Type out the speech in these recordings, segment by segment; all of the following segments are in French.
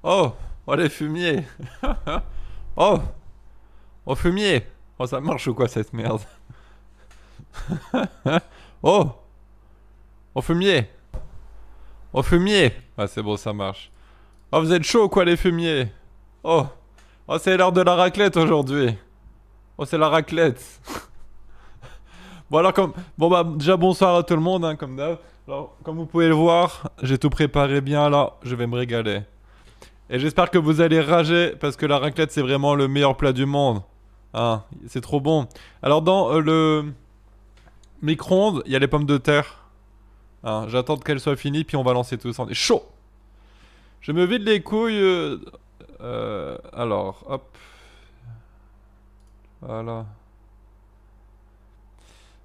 Oh! Oh les fumiers! Oh! Oh fumier! Oh ça marche ou quoi cette merde? Oh! Oh fumier! Oh fumier! Ah c'est bon ça marche. Oh vous êtes chaud quoi les fumiers? Oh! Oh c'est l'heure de la raclette aujourd'hui! Oh c'est la raclette! Bon alors comme... Bon bah déjà bonsoir à tout le monde hein, comme d'hab. Alors comme vous pouvez le voir, j'ai tout préparé bien là, je vais me régaler. Et j'espère que vous allez rager parce que la raclette c'est vraiment le meilleur plat du monde. Hein, c'est trop bon. Alors dans le micro-ondes, il y a les pommes de terre. Hein, j'attends qu'elles soient finies puis on va lancer tout ça. On est chaud. Je me vide les couilles. Alors, hop. Voilà.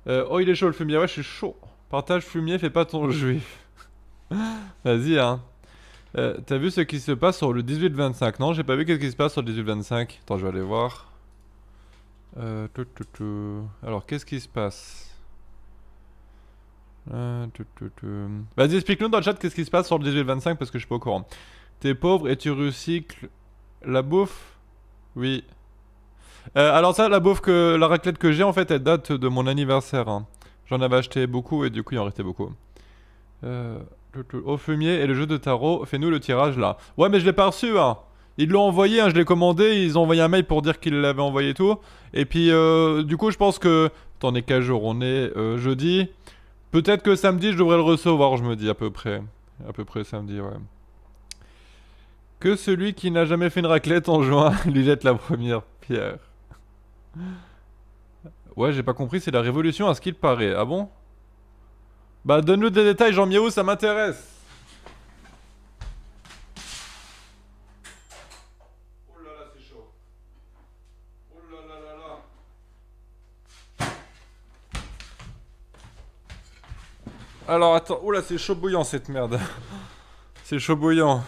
Oh, il est chaud le fumier. Ouais, je suis chaud. Partage fumier, fais pas ton juif. Vas-y, hein. T'as vu ce qui se passe sur le 18-25? Non, j'ai pas vu qu'est-ce qui se passe sur le 18-25. Attends, je vais aller voir. Alors, qu'est-ce qui se passe? Vas-y, explique-nous dans le chat qu'est-ce qui se passe sur le 18-25 parce que je suis pas au courant. T'es pauvre et tu recycles la bouffe? Oui. Alors ça, la bouffe que... La raclette que j'ai, en fait, elle date de mon anniversaire. Hein. J'en avais acheté beaucoup et du coup, il en restait beaucoup. Euh... Au fumier et le jeu de tarot, fais-nous le tirage là. Ouais, mais je l'ai pas reçu, hein. Ils l'ont envoyé, hein, je l'ai commandé, ils ont envoyé un mail pour dire qu'ils l'avaient envoyé et tout. Et puis, du coup, je pense que... Attendez, quel jour on est jeudi. Peut-être que samedi, je devrais le recevoir, je me dis, à peu près. À peu près samedi, ouais. Que celui qui n'a jamais fait une raclette en juin lui jette la première pierre. Ouais, j'ai pas compris, c'est la révolution à ce qu'il paraît. Ah bon? Bah, donne-nous des détails, Jean Miaou, ça m'intéresse. Oh là là, c'est chaud. Oh là là là là. Alors, attends. Oh là, c'est chaud bouillant cette merde. C'est chaud bouillant.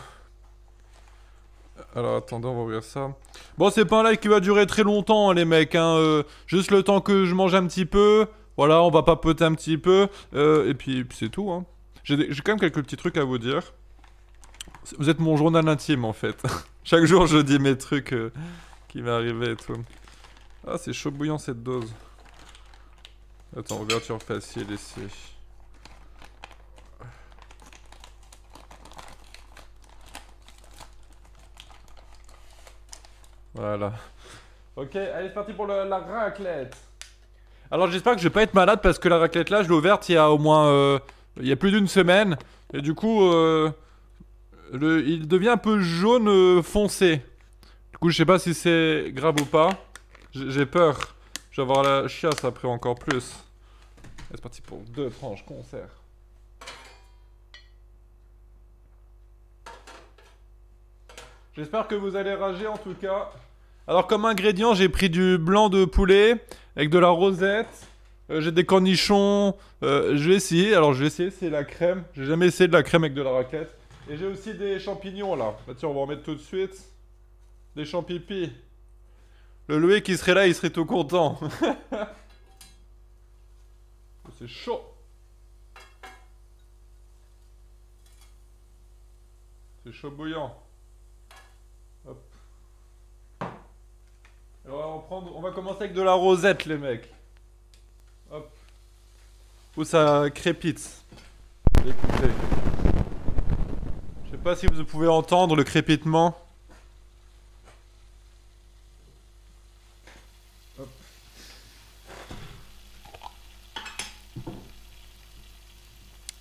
Alors, attendez, on va ouvrir ça. Bon, c'est pas un live qui va durer très longtemps, hein, les mecs. Hein, juste le temps que je mange un petit peu. Voilà, on va papoter un petit peu. Et puis c'est tout. Hein. J'ai quand même quelques petits trucs à vous dire. Vous êtes mon journal intime, en fait. Chaque jour, je dis mes trucs qui m'arrivaient et tout. Ah, c'est chaud bouillant cette dose. Attends, ouverture facile ici. Voilà. Ok, allez, c'est parti pour la raclette. Alors j'espère que je vais pas être malade parce que la raclette là, je l'ai ouverte il y a au moins... il y a plus d'une semaine. Et du coup, il devient un peu jaune foncé. Du coup, je sais pas si c'est grave ou pas. J'ai peur. Je vais avoir la chiasse après encore plus. Allez, c'est parti pour deux tranches concert. J'espère que vous allez rager en tout cas. Alors comme ingrédient, j'ai pris du blanc de poulet avec de la rosette. J'ai des cornichons. Je vais essayer. Alors je vais essayer, c'est la crème. J'ai jamais essayé de la crème avec de la raclette. Et j'ai aussi des champignons là. Bah tiens, on va en mettre tout de suite. Des champipis. Le Louis qui serait là, il serait tout content. C'est chaud. C'est chaud bouillant. Hop. Alors on va commencer avec de la rosette les mecs. Hop. Où ça crépite. Écoutez. Je sais pas si vous pouvez entendre le crépitement. Hop.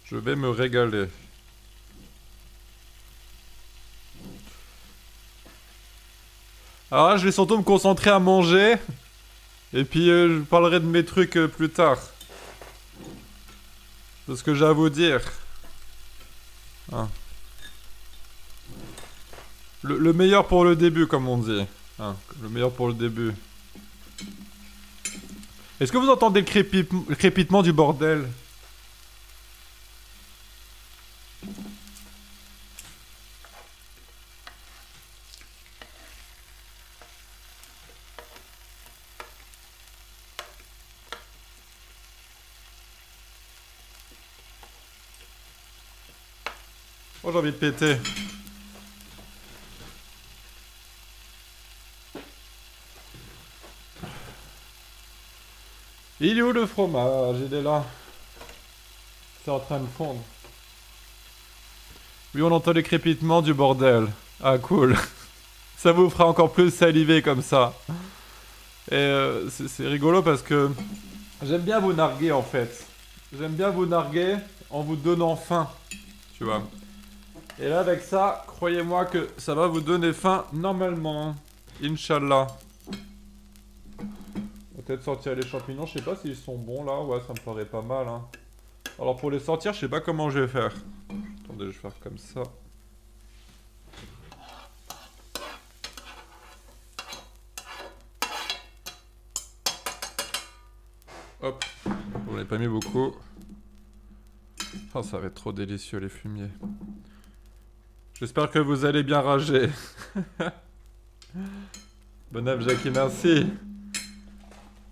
Je vais me régaler. Alors là, je vais surtout me concentrer à manger. Et puis, je parlerai de mes trucs plus tard. De ce que j'ai à vous dire. Hein. Le meilleur pour le début, comme on dit. Hein, le meilleur pour le début. Est-ce que vous entendez le crépitement du bordel? Oh, j'ai envie de péter. Il est où le fromage? Il est là. C'est en train de fondre. Oui, on entend les crépitements du bordel. Ah, cool. Ça vous fera encore plus saliver comme ça. Et c'est rigolo parce que j'aime bien vous narguer en fait. J'aime bien vous narguer en vous donnant faim. Tu vois. Et là, avec ça, croyez-moi que ça va vous donner faim normalement. Inch'Allah. On va peut-être sortir les champignons. Je sais pas s'ils sont bons là. Ouais, ça me paraît pas mal. Hein. Alors pour les sortir, je sais pas comment je vais faire. Attendez, je vais faire comme ça. Hop. J'en ai pas mis beaucoup. Oh, ça va être trop délicieux les fumiers. J'espère que vous allez bien rager. Bon app, Jackie, merci.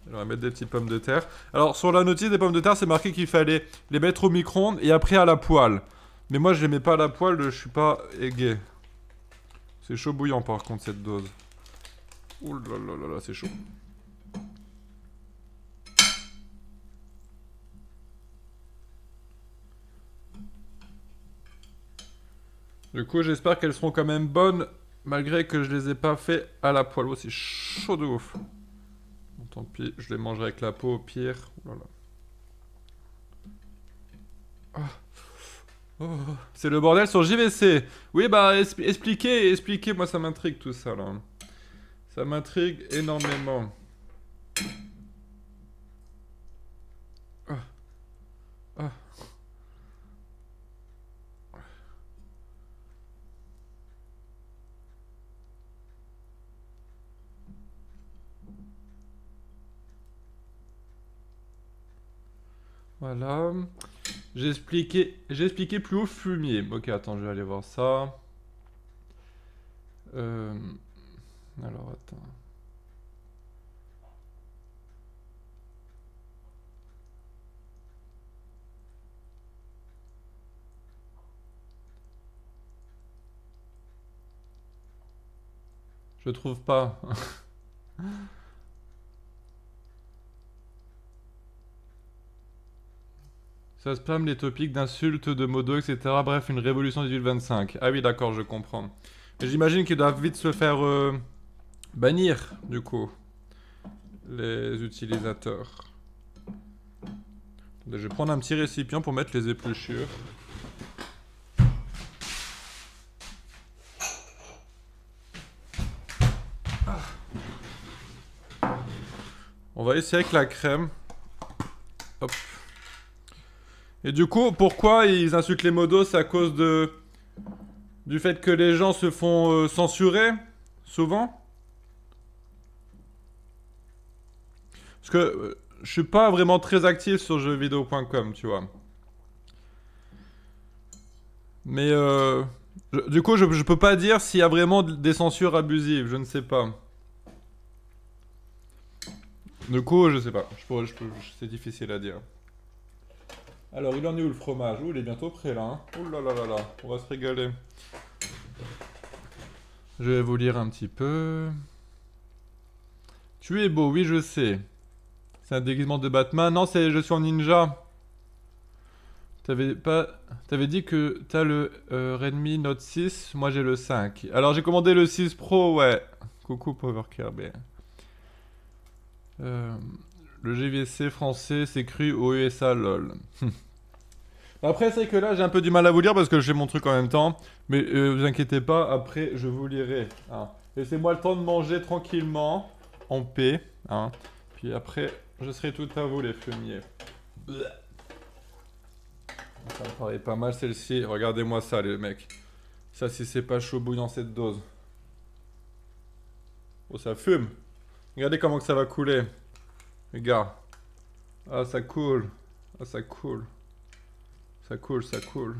On va mettre des petites pommes de terre. Alors, sur la notice des pommes de terre, c'est marqué qu'il fallait les mettre au micro-ondes et après à la poêle. Mais moi, je les mets pas à la poêle, je suis pas aigué. C'est chaud bouillant, par contre, cette dose. Ouh là là là là, c'est chaud. Du coup, j'espère qu'elles seront quand même bonnes, malgré que je les ai pas fait à la poêle. Oh, c'est chaud de ouf. Bon, tant pis, je les mangerai avec la peau au pire. Oh là là. Oh. C'est le bordel sur JVC. Oui, bah, expliquez, moi ça m'intrigue tout ça, là. Ça m'intrigue énormément. Ah. Ah. Voilà. J'ai expliqué plus haut fumier. Ok, attends, je vais aller voir ça. Alors, attends. Je trouve pas. Ça spam les topics d'insultes, de modos, etc. Bref, une révolution 1825. Ah oui, d'accord, je comprends. Mais j'imagine qu'ils doivent vite se faire bannir, du coup, les utilisateurs. Je vais prendre un petit récipient pour mettre les épluchures. On va essayer avec la crème. Hop. Et du coup, pourquoi ils insultent les modos? C'est à cause du fait que les gens se font censurer, souvent? Parce que je suis pas vraiment très actif sur jeuxvideo.com, tu vois. Mais du coup, je peux pas dire s'il y a vraiment des censures abusives, je ne sais pas. Du coup, je sais pas. C'est difficile à dire. Alors, il en est où le fromage? Ouh, il est bientôt prêt là. Hein. Ouh là là là là, on va se régaler. Je vais vous lire un petit peu. Tu es beau, oui, je sais. C'est un déguisement de Batman. Non, c'est je suis en ninja. T'avais dit que t'as le Redmi Note 6, moi j'ai le 5. Alors j'ai commandé le 6 Pro, ouais. Coucou Power Kirby. Le GVC français s'est cru au USA, lol. Après, c'est que là j'ai un peu du mal à vous lire parce que j'ai mon truc en même temps. Mais vous inquiétez pas, après je vous lirai. Hein. Laissez-moi le temps de manger tranquillement, en paix. Hein. Puis après, je serai tout à vous les fumiers. Bleh. Ça me paraît pas mal celle-ci. Regardez-moi ça les mecs. Ça si c'est pas chaud bouillant cette dose. Oh ça fume. Regardez comment que ça va couler. Regarde. Ah ça coule. Ah ça coule. Ça coule, ça coule.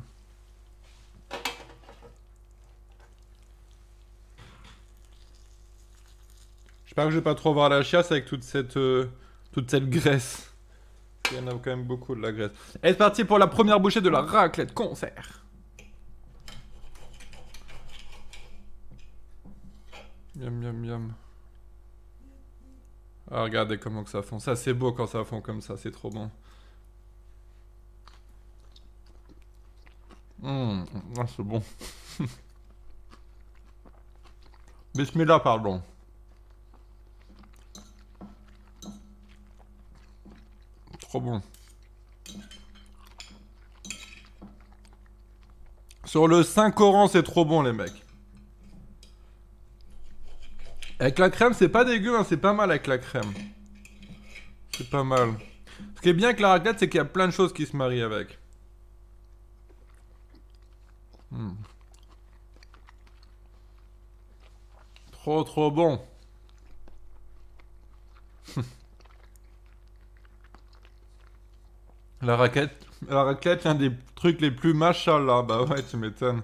J'espère que je vais pas trop avoir la chiasse avec toute cette graisse. Il y en a quand même beaucoup de la graisse. Et c'est parti pour la première bouchée de la raclette concert. Miam miam miam. Ah, regardez comment que ça fond. Ça, c'est beau quand ça fond comme ça. C'est trop bon. Ah, c'est bon. Bismillah, pardon. Trop bon. Sur le Saint-Coran, c'est trop bon, les mecs. Avec la crème, c'est pas dégueu, hein, c'est pas mal avec la crème. C'est pas mal. Ce qui est bien avec la raclette, c'est qu'il y a plein de choses qui se marient avec. Trop bon. La raclette, l'un des trucs les plus machallah. Bah ouais, tu m'étonnes.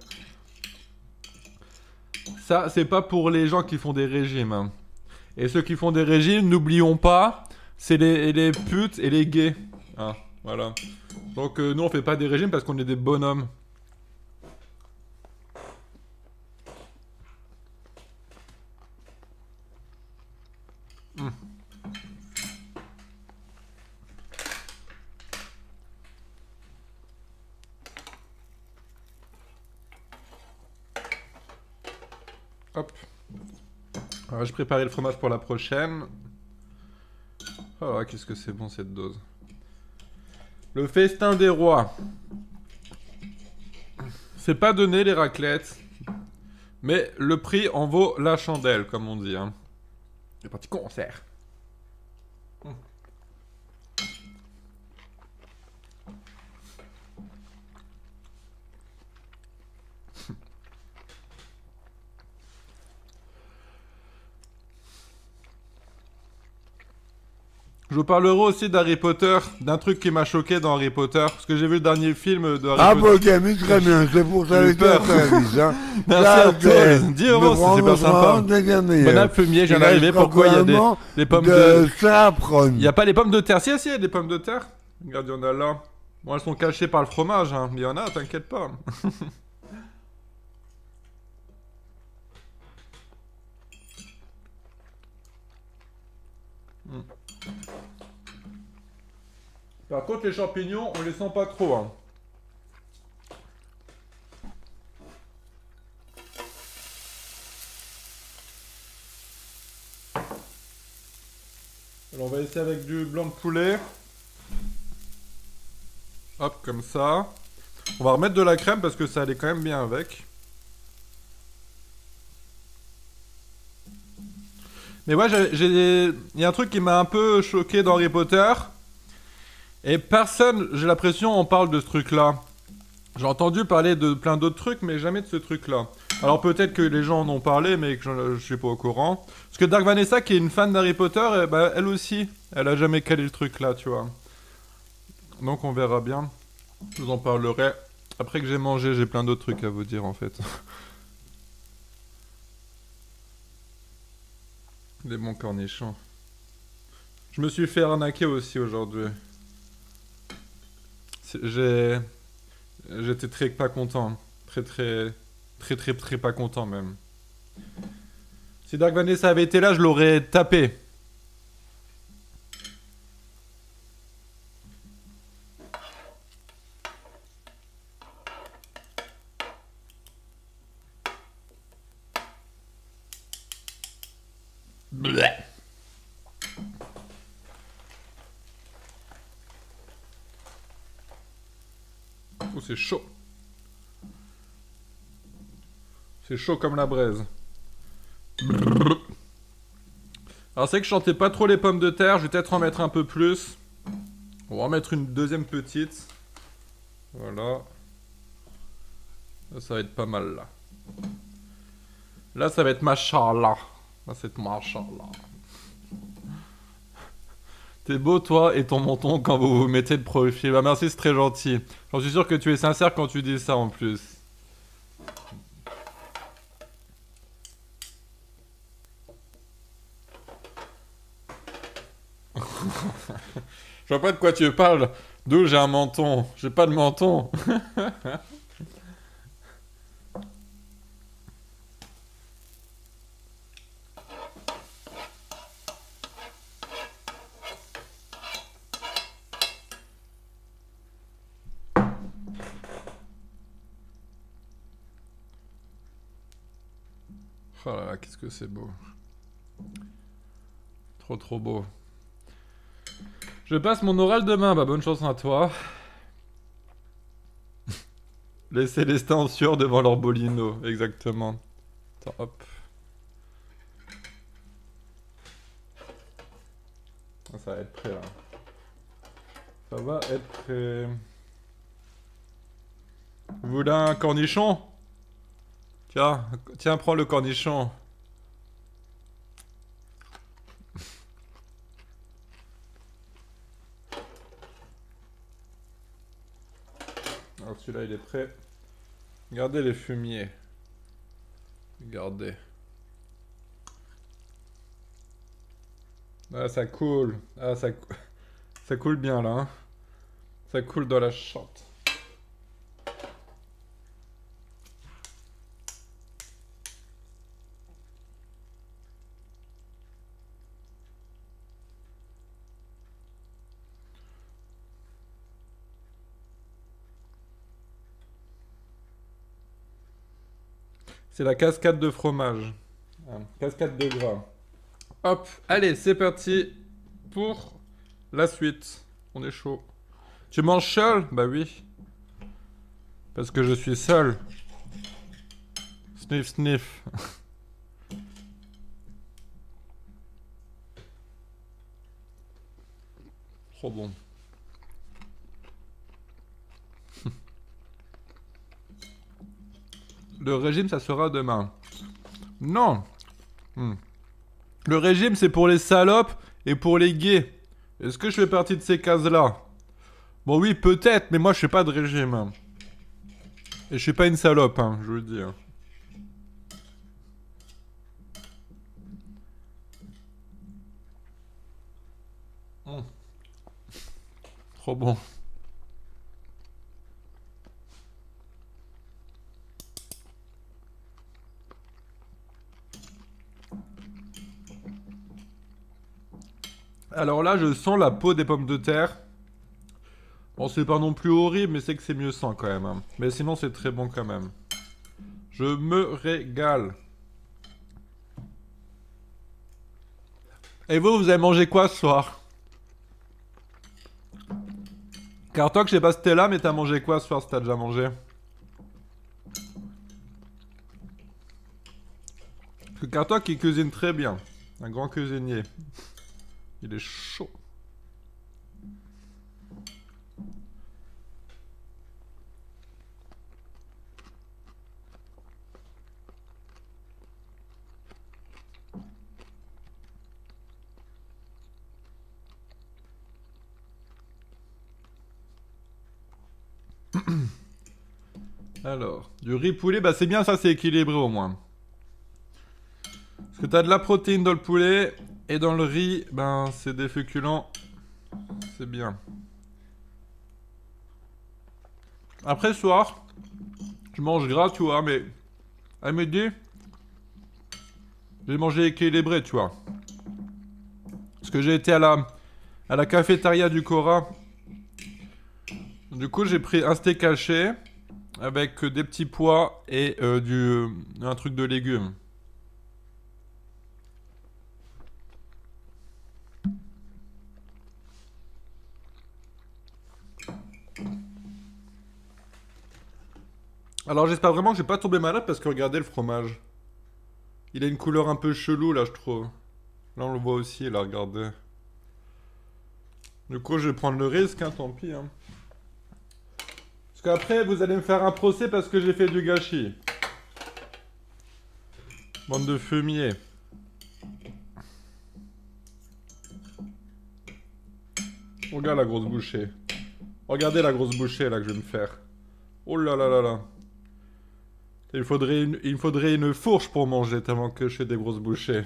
Ça, c'est pas pour les gens qui font des régimes, hein. Et ceux qui font des régimes, n'oublions pas, c'est les putes et les gays. Hein, voilà. Donc nous, on fait pas des régimes parce qu'on est des bonhommes. Hop. Alors, j'ai préparé le fromage pour la prochaine. Oh, qu'est-ce que c'est bon cette dose. Le festin des rois. C'est pas donné les raclettes. Mais le prix en vaut la chandelle, comme on dit. Hein. C'est parti concert. Je vous parlerai aussi d'Harry Potter, d'un truc qui m'a choqué dans Harry Potter, parce que j'ai vu le dernier film de Harry Potter. Ah, ok, très bien, c'est pour ça que tu as fait, hein. Merci à tous. 10 euros, c'est super sympa. Bon fumier, j'ai arrivé. Pourquoi il y a des pommes de sapron. Il n'y a pas les pommes de terre. Si, il y a des pommes de terre. Regarde, il y en a là. Bon, elles sont cachées par le fromage, hein. Il y en a, t'inquiète pas. Par contre, les champignons, on les sent pas trop, hein. Alors, on va essayer avec du blanc de poulet. Hop, comme ça. On va remettre de la crème parce que ça allait quand même bien avec. Mais ouais, il y a un truc qui m'a un peu choqué dans Harry Potter. Et personne, j'ai l'impression, on parle de ce truc-là. J'ai entendu parler de plein d'autres trucs, mais jamais de ce truc-là. Alors peut-être que les gens en ont parlé, mais que je suis pas au courant. Parce que Dark Vanessa, qui est une fan d'Harry Potter, bah, elle aussi, elle a jamais calé le truc là, tu vois. Donc on verra bien. Je vous en parlerai. Après que j'ai mangé, j'ai plein d'autres trucs à vous dire en fait. Des bons cornichons. Je me suis fait arnaquer aussi aujourd'hui. J'étais très pas content. Très pas content même. Si Dark Vanessa avait été là, je l'aurais tapé. Bleh. Oh, c'est chaud. C'est chaud comme la braise. Alors c'est que je chantais pas trop les pommes de terre, je vais peut-être en mettre un peu plus. On va en mettre une deuxième petite. Voilà. Là, ça va être pas mal là. Là ça va être machallah. Là c'est machallah. T'es beau toi et ton menton quand vous vous mettez de profil. Bah merci, c'est très gentil. J'en suis sûr que tu es sincère quand tu dis ça en plus. Je vois pas de quoi tu parles. D'où j'ai un menton. J'ai pas de menton. Oh là là, qu'est-ce que c'est beau. Trop trop beau. Je passe mon oral demain, bah bonne chance à toi. Les Célestins en sueur devant leur bolino, exactement. Attends, hop. Ah, ça va être prêt là. Ça va être prêt. Vous voulez un cornichon? Tiens, tiens, prends le cornichon. Alors celui-là il est prêt. Regardez les fumiers. Regardez. Ah ça coule. Ah ça, ça coule bien là. Hein. Ça coule dans la chante. C'est la cascade de fromage. Ah, cascade de gras. Hop, allez, c'est parti pour la suite. On est chaud. Tu manges seul? Bah oui. Parce que je suis seul. Sniff, sniff. Trop bon. Le régime, ça sera demain. Non. Le régime, c'est pour les salopes et pour les gays. Est-ce que je fais partie de ces cases-là? Bon oui, peut-être, mais moi je fais pas de régime. Hein. Et je suis pas une salope, hein, je vous le dis. Hein. Trop bon. Alors là, je sens la peau des pommes de terre. Bon, c'est pas non plus horrible, mais c'est que c'est mieux sans quand même. Hein. Mais sinon, c'est très bon quand même. Je me régale. Et vous avez mangé quoi ce soir? Car toi que je sais pas si t'es là, mais t'as mangé quoi ce soir si t'as déjà mangé? Parce que Cartoc il cuisine très bien. Un grand cuisinier. Il est chaud. Alors, du riz poulet, bah c'est bien ça, c'est équilibré au moins. Parce que t'as de la protéine dans le poulet, et dans le riz, ben c'est des féculents. C'est bien. Après ce soir, je mange gras, tu vois, mais à midi, j'ai mangé équilibré, tu vois. Parce que j'ai été à la cafétéria du Cora. Du coup, j'ai pris un steak haché avec des petits pois et un truc de légumes. Alors j'espère vraiment que je vais pas tomber malade parce que regardez le fromage. Il a une couleur un peu chelou là je trouve. Là on le voit aussi là, regardez. Du coup je vais prendre le risque, hein, tant pis. Hein. Parce qu'après vous allez me faire un procès parce que j'ai fait du gâchis. Bande de fumier. Regarde la grosse bouchée. Regardez la grosse bouchée là que je vais me faire. Oh là là là là. Il me faudrait une fourche pour manger tellement que je fais des grosses bouchées.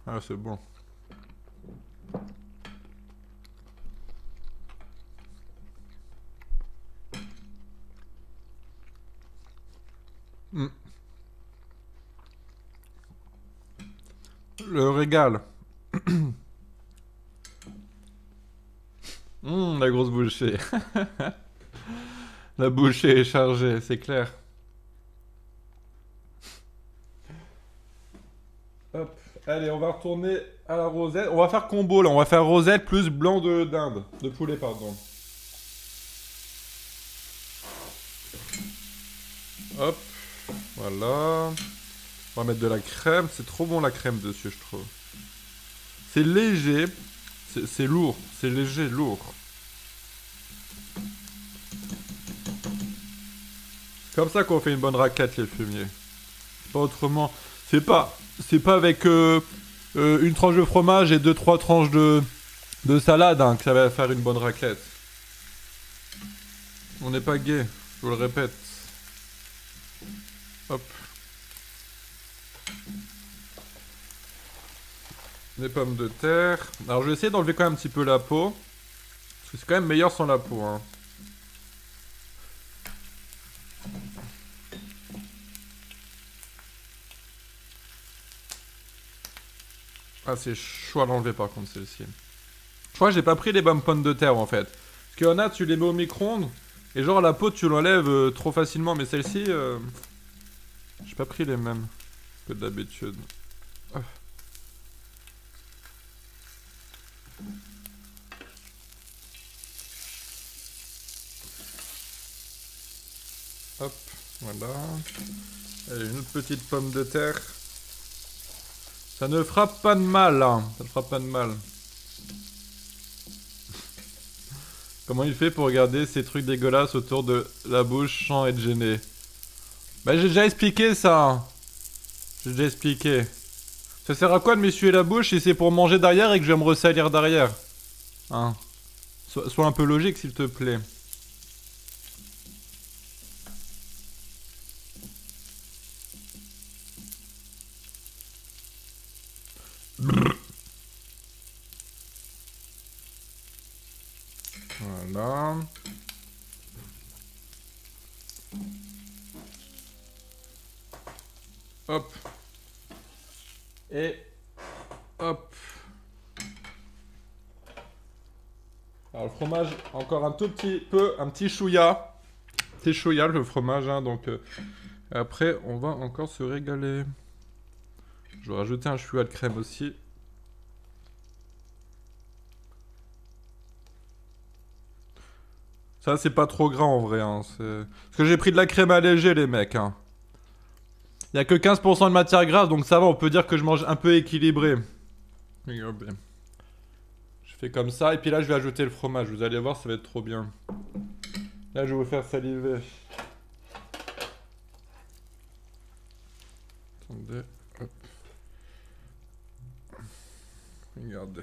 Ah c'est bon. Le régal. La grosse bouchée. La bouchée est chargée, c'est clair. Hop, allez, on va retourner à la rosette. On va faire combo là, on va faire rosette plus blanc de dinde. De poulet, pardon. Hop, voilà. On va mettre de la crème. C'est trop bon la crème dessus, je trouve. C'est léger. C'est lourd. C'est léger, lourd. C'est comme ça qu'on fait une bonne raclette, les fumiers. Pas autrement. C'est pas avec une tranche de fromage et 2-3 tranches de salade hein, que ça va faire une bonne raclette. On n'est pas gay, je vous le répète. Hop. Les pommes de terre. Alors je vais essayer d'enlever quand même un petit peu la peau. Parce que c'est quand même meilleur sans la peau. Hein. Ah c'est chaud à l'enlever par contre celle-ci. Je crois que j'ai pas pris les bonnes pommes de terre en fait. Parce qu'il y en a, tu les mets au micro-ondes. Et genre la peau tu l'enlèves trop facilement. Mais celle-ci, j'ai pas pris les mêmes que d'habitude. Oh. Hop, voilà. Allez, une autre petite pomme de terre. Ça ne fera pas de mal, hein. Ça ne fera pas de mal. Comment il fait pour regarder ces trucs dégueulasses autour de la bouche sans être gêné? Bah j'ai déjà expliqué ça. J'ai déjà expliqué. Ça sert à quoi de m'essuyer la bouche si c'est pour manger derrière et que je vais me ressalir derrière? Hein? Sois un peu logique s'il te plaît. Voilà. Hop. Et hop. Alors le fromage, encore un tout petit peu, un petit chouïa. C'est chouïa le fromage, hein, donc après on va encore se régaler. Je vais rajouter un chouïa de crème aussi. Ça c'est pas trop gras en vrai, hein, parce que j'ai pris de la crème allégée les mecs. Hein. Il y a que 15% de matière grasse, donc ça va, on peut dire que je mange un peu équilibré. Regardez. Je fais comme ça, et puis là je vais ajouter le fromage, vous allez voir, ça va être trop bien. Là je vais vous faire saliver. Attendez, hop. Regardez.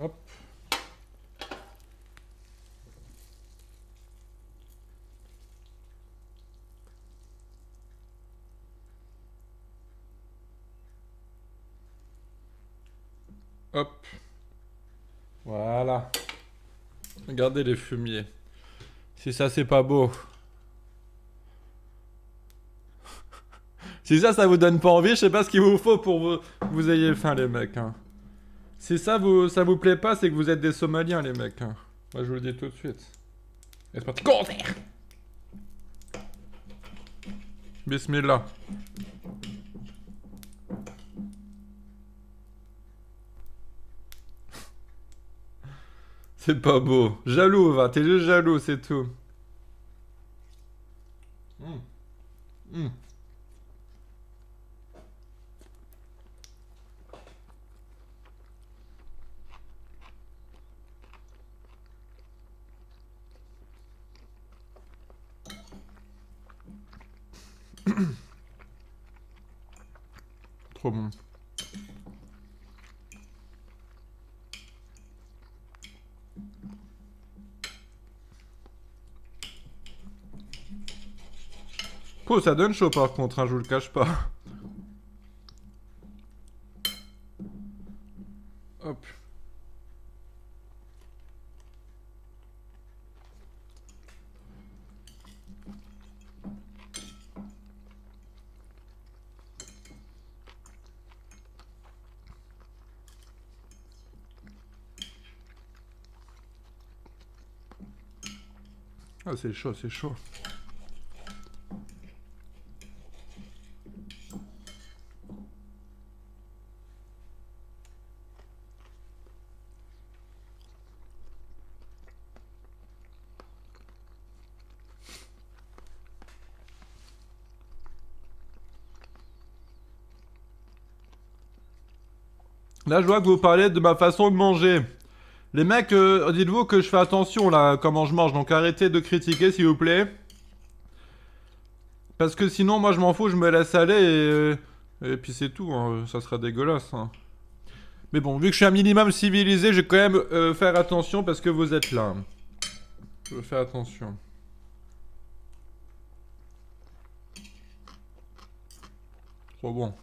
Hop. Hop. Voilà. Regardez les fumiers. Si ça c'est pas beau. Si ça vous donne pas envie, je sais pas ce qu'il vous faut pour vous ayez faim les mecs. Hein. Si ça vous plaît pas, c'est que vous êtes des Somaliens les mecs. Hein. Moi je vous le dis tout de suite. Et c'est parti. Concert. Bismillah. C'est pas beau. Jaloux, va. T'es juste jaloux, c'est tout. Mmh. Trop bon. Oh, ça donne chaud par contre, hein, je vous le cache pas. Hop. Ah, c'est chaud, c'est chaud. Là, je vois que vous parlez de ma façon de manger. Les mecs, dites-vous que je fais attention là, comment je mange, donc arrêtez de critiquer s'il vous plaît. Parce que sinon, moi je m'en fous, je me laisse aller et puis c'est tout, hein, ça sera dégueulasse. Hein. Mais bon, vu que je suis un minimum civilisé, je vais quand même faire attention parce que vous êtes là. Je veux faire attention. Trop bon.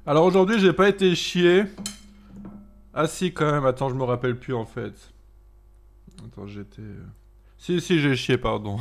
Alors aujourd'hui, j'ai pas été chier. Ah si, quand même. Attends, je me rappelle plus en fait. Attends, j'étais... Si, j'ai chié, pardon.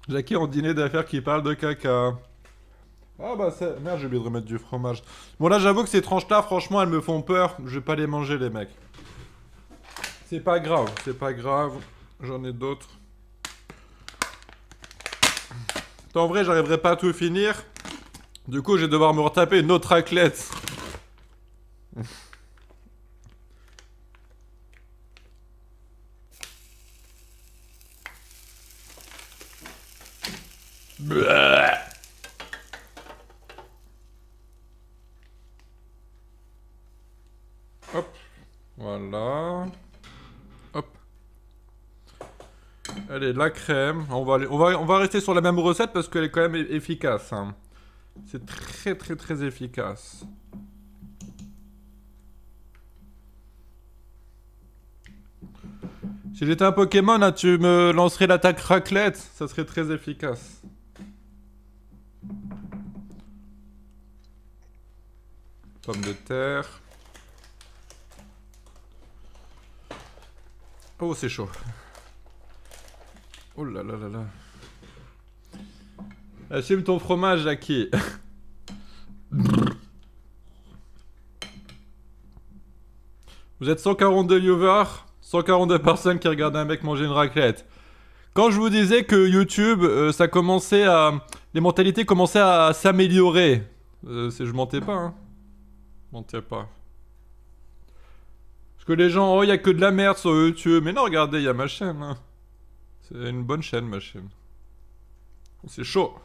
Jackie en dîner d'affaires qui parle de caca. Ah bah c'est... Merde, j'ai oublié de remettre du fromage. Bon là, j'avoue que ces tranches-là, franchement, elles me font peur. Je vais pas les manger, les mecs. C'est pas grave, c'est pas grave. J'en ai d'autres. En vrai, j'arriverai pas à tout finir. Du coup, je vais devoir me retaper une autre raclette. Hop, voilà. Hop. Allez, la crème. On va rester sur la même recette parce qu'elle est quand même efficace. Hein. C'est très efficace. Si j'étais un Pokémon, là, tu me lancerais l'attaque raclette. Ça serait très efficace. Pommes de terre. Oh, c'est chaud. Oh là là là là. Assume ton fromage, Jackie. Vous êtes 142 viewers, 142 personnes qui regardent un mec manger une raclette. Quand je vous disais que YouTube, ça commençait à... Les mentalités commençaient à s'améliorer. Je mentais pas, hein. Je mentais pas. Parce que les gens, oh, y a que de la merde sur YouTube. Mais non, regardez, il y a ma chaîne. Hein. C'est une bonne chaîne, ma chaîne. C'est chaud.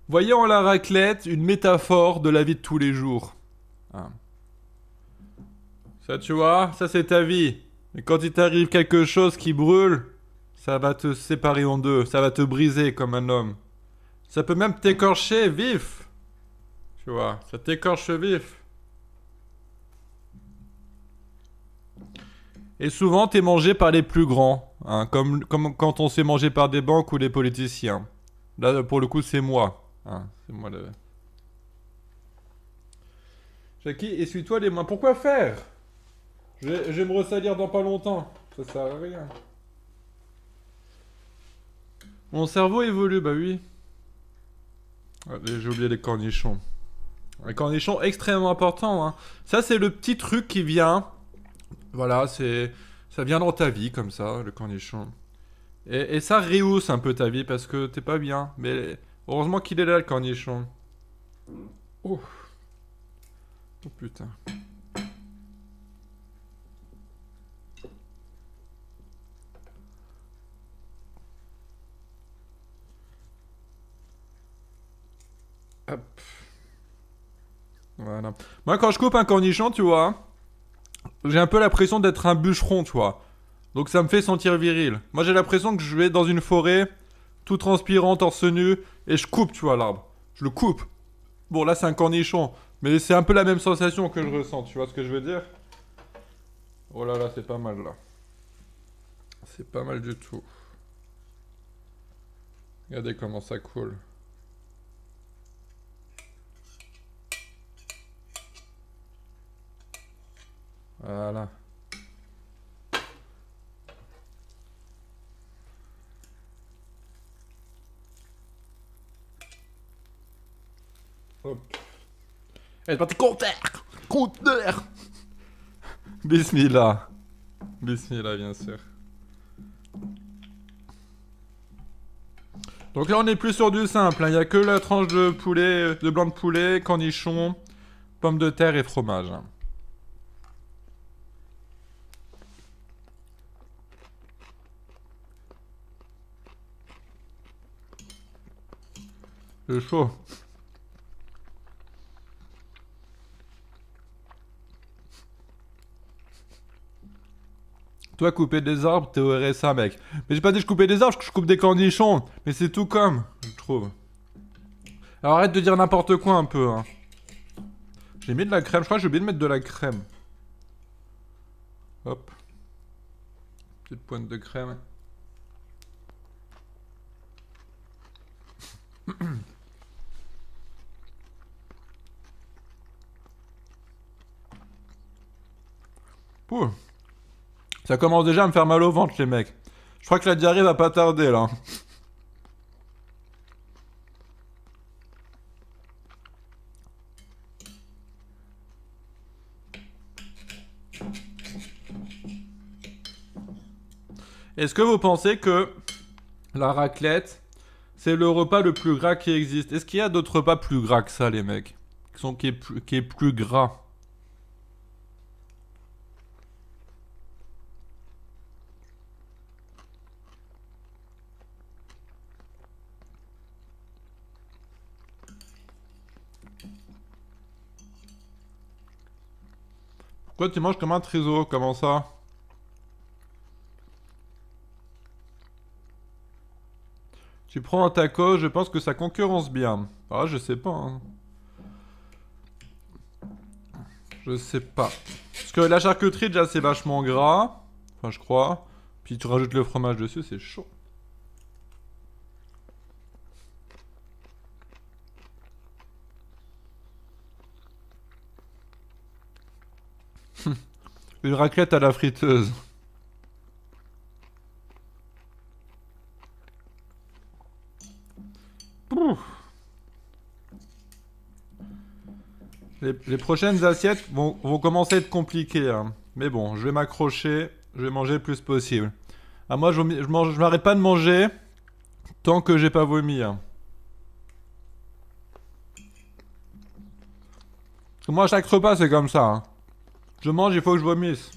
Voyez en la raclette une métaphore de la vie de tous les jours. Ah. Ça, tu vois, ça c'est ta vie. Mais quand il t'arrive quelque chose qui brûle, ça va te séparer en deux. Ça va te briser comme un homme. Ça peut même t'écorcher vif. Tu vois, ça t'écorche vif. Et souvent, t'es mangé par les plus grands. Hein, comme quand on s'est mangé par des banques ou des politiciens. Là, pour le coup, c'est moi. Hein, c'est moi le... Jackie, essuie-toi les mains. Pourquoi faire? Je vais me ressalir dans pas longtemps. Ça sert à rien. Mon cerveau évolue, bah oui. Allez, j'ai oublié les cornichons. Les cornichons, extrêmement importants. Hein. Ça, c'est le petit truc qui vient. Voilà, c'est... Ça vient dans ta vie, comme ça, le cornichon. Et ça rehausse un peu ta vie, parce que t'es pas bien. Mais heureusement qu'il est là, le cornichon. Oh. Oh putain. Hop. Voilà. Moi, quand je coupe un cornichon, tu vois, j'ai un peu l'impression d'être un bûcheron, tu vois. Donc ça me fait sentir viril. Moi, j'ai l'impression que je vais dans une forêt, tout transpirant, torse nu, et je coupe, tu vois, l'arbre. Je le coupe. Bon, là, c'est un cornichon. Mais c'est un peu la même sensation que je ressens, tu vois ce que je veux dire? Oh là là, c'est pas mal, là. C'est pas mal du tout. Regardez comment ça coule. Voilà. Hop. Elle est partie conteneur. Conteneur. Bismillah. Bismillah, bien sûr. Donc là, on est plus sur du simple. Il n'y a que la tranche de poulet, de blanc de poulet, cornichon, pommes de terre et fromage. C'est chaud. Toi, couper des arbres, t'es au RSA, mec. Mais j'ai pas dit que je coupais des arbres, je coupe des cornichons. Mais c'est tout comme, je trouve. Alors arrête de dire n'importe quoi un peu, hein. J'ai mis de la crème, je crois que j'ai oublié de mettre de la crème. Hop. Petite pointe de crème. Pouh. Ça commence déjà à me faire mal au ventre, les mecs. Je crois que la diarrhée va pas tarder, là. Est-ce que vous pensez que la raclette, c'est le repas le plus gras qui existe? Est-ce qu'il y a d'autres repas plus gras que ça, les mecs? Qui est plus gras? Pourquoi tu manges comme un trésor? Comment ça? Tu prends un taco, je pense que ça concurrence bien. Ah, je sais pas, hein. Je sais pas. Parce que la charcuterie, déjà, c'est vachement gras. Enfin, je crois. Puis tu rajoutes le fromage dessus, c'est chaud. Une raclette à la friteuse. Pouf. Les prochaines assiettes vont commencer à être compliquées, hein. Mais bon, je vais m'accrocher. Je vais manger le plus possible. Ah, moi, je m'arrête pas de manger tant que j'ai pas vomi, hein. Parce que moi, à chaque repas, c'est comme ça, hein. Je mange, il faut que je vomisse.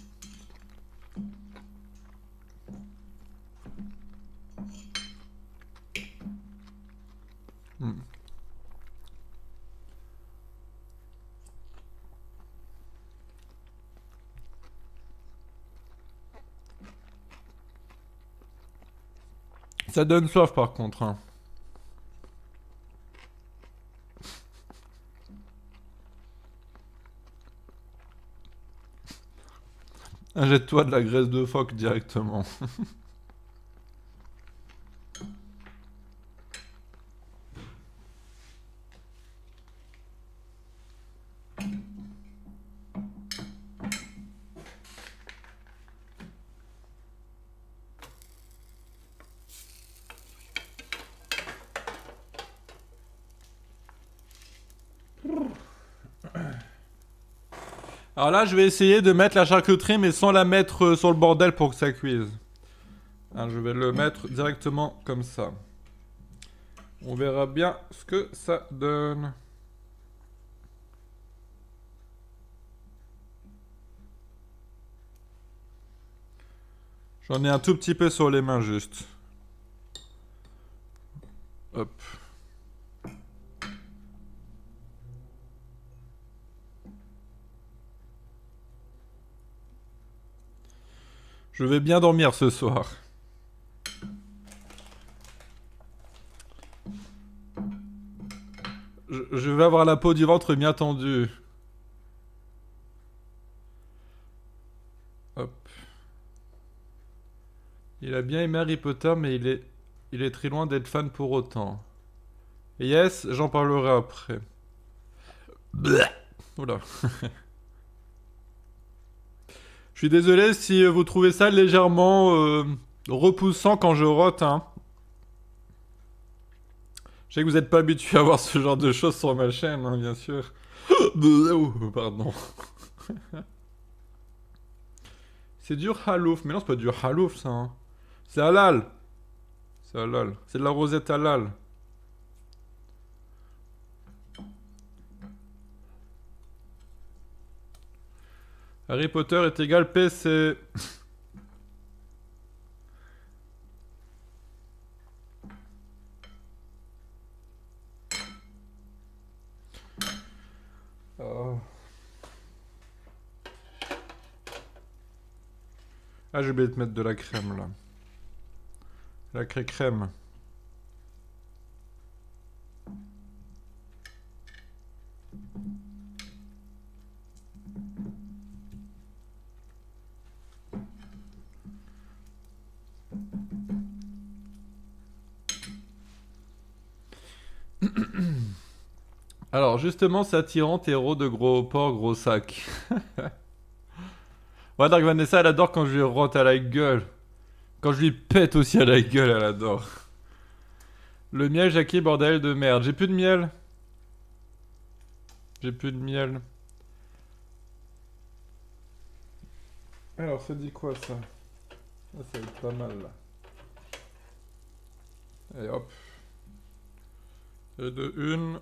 Hmm. Ça donne soif par contre, hein. Jette-toi de la graisse de phoque directement. Alors là, je vais essayer de mettre la charcuterie, mais sans la mettre sur le bordel pour que ça cuise. Hein, je vais le mettre directement comme ça. On verra bien ce que ça donne. J'en ai un tout petit peu sur les mains juste. Hop. Je vais bien dormir ce soir. Je vais avoir la peau du ventre bien tendue. Hop. Il a bien aimé Harry Potter, mais il est très loin d'être fan pour autant. Et yes, j'en parlerai après. Bleh. Oula. Je suis désolé si vous trouvez ça légèrement repoussant quand je rote, hein. Je sais que vous n'êtes pas habitué à voir ce genre de choses sur ma chaîne, hein, bien sûr. Pardon. C'est du halouf. Mais non, c'est pas du halouf, ça. Hein. C'est halal. C'est halal. C'est de la rosette halal. Harry Potter est égal PC. Oh. Ah, j'ai oublié de mettre de la crème là. La crème. Alors justement, c'est attirant, héros de gros porc, gros sac. Ouais, Dark Vanessa, elle adore quand je lui rote à la gueule. Quand je lui pète aussi à la gueule, elle adore. Le miel, Jackie, bordel de merde. J'ai plus de miel. J'ai plus de miel. Alors, ça dit quoi ça? Ah, ça va être pas mal là. Et hop. Et de une.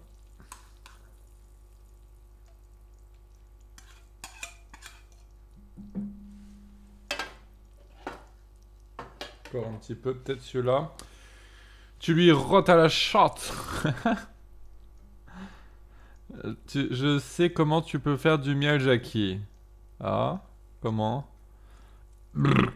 Encore un petit peu, peut-être celui-là. Tu lui rotes à la chatte. Je sais comment tu peux faire du miel, Jackie. Ah, comment? Brrr.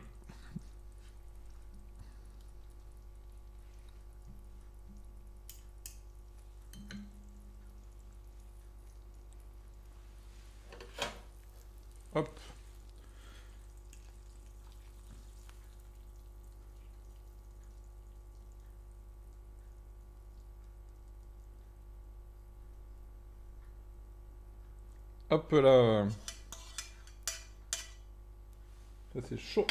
Hop. Hop là. Ça c'est chaud.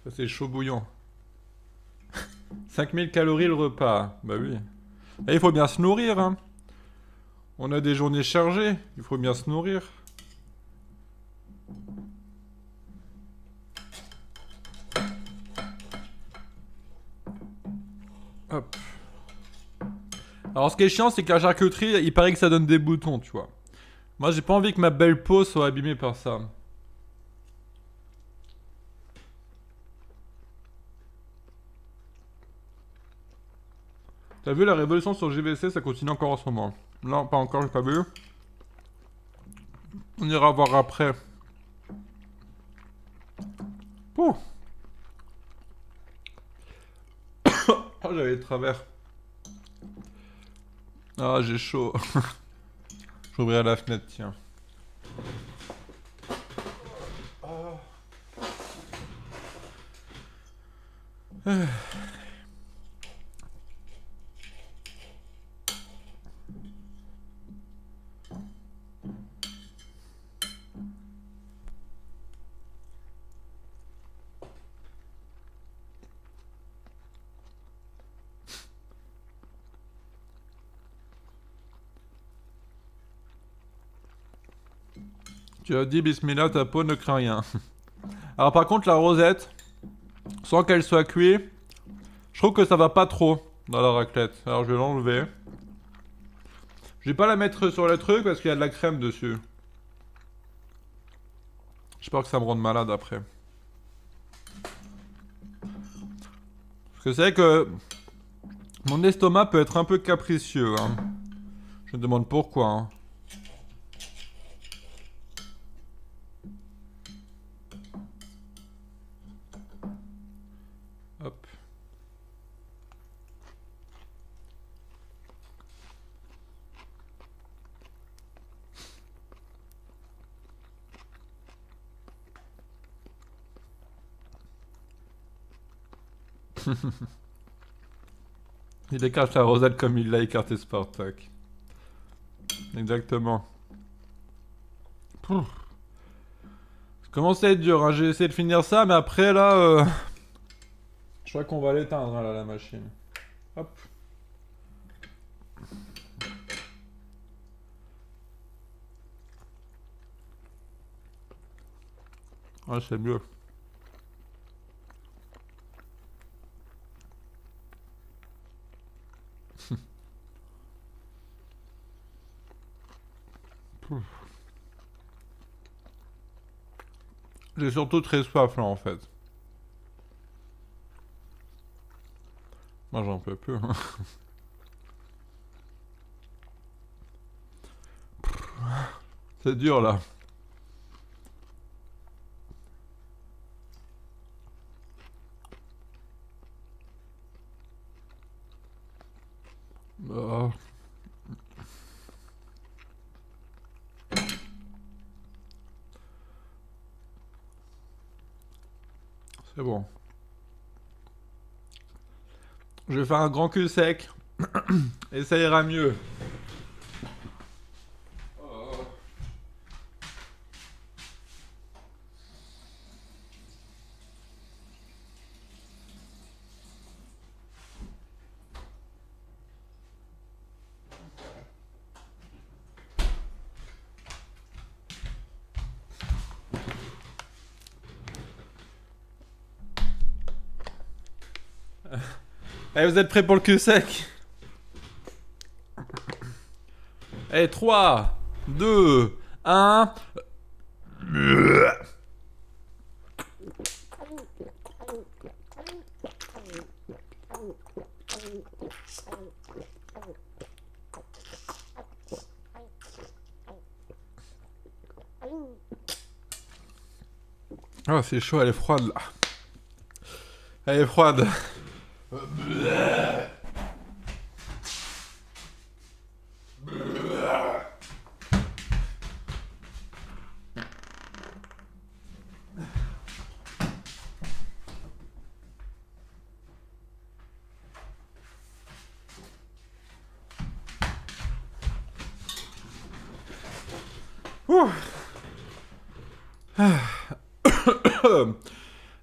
Ça c'est chaud bouillant. 5000 calories le repas. Bah oui. Et il faut bien se nourrir, hein. On a des journées chargées. Il faut bien se nourrir. Hop. Alors ce qui est chiant, c'est que la charcuterie, il paraît que ça donne des boutons, tu vois. Moi, j'ai pas envie que ma belle peau soit abîmée par ça. T'as vu la révolution sur JVC, ça continue encore en ce moment. Non, pas encore, j'ai pas vu. On ira voir après. Pouh. Oh, j'avais les travers. Ah, j'ai chaud. J'ouvrirai la fenêtre, tiens. Tu as dit Bismillah, ta peau ne craint rien. Alors par contre la rosette, sans qu'elle soit cuite, je trouve que ça va pas trop dans la raclette. Alors je vais l'enlever. Je vais pas la mettre sur le truc parce qu'il y a de la crème dessus. J'ai peur que ça me rende malade après. Parce que c'est vrai que mon estomac peut être un peu capricieux. Hein. Je me demande pourquoi. Hein. Il écarte la rosette comme il l'a écarté Spartak. Exactement. Pouf. Ça commence à être dur, hein. J'ai essayé de finir ça, mais après là... je crois qu'on va l'éteindre, hein, là, la machine. Hop. Ouais, c'est mieux. J'ai surtout très soif là en fait. Moi j'en peux plus. Hein. C'est dur là. Oh. C'est bon. Je vais faire un grand cul sec. Et ça ira mieux. Oh. Allez, vous êtes prêts pour le cul sec? Allez, 3, 2, 1... Oh, c'est chaud, elle est froide là. Elle est froide.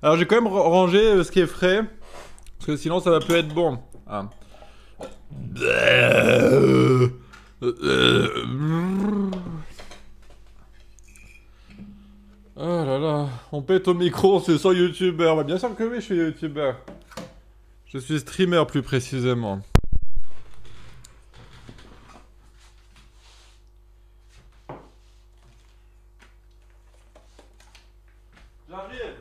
Alors j'ai quand même rangé ce qui est frais, parce que sinon ça va plus être bon. Ah. Oh là là, on pète au micro, c'est sur youtubeur. Bah, bien sûr que oui, je suis youtubeur. Je suis streamer plus précisément. J'arrive.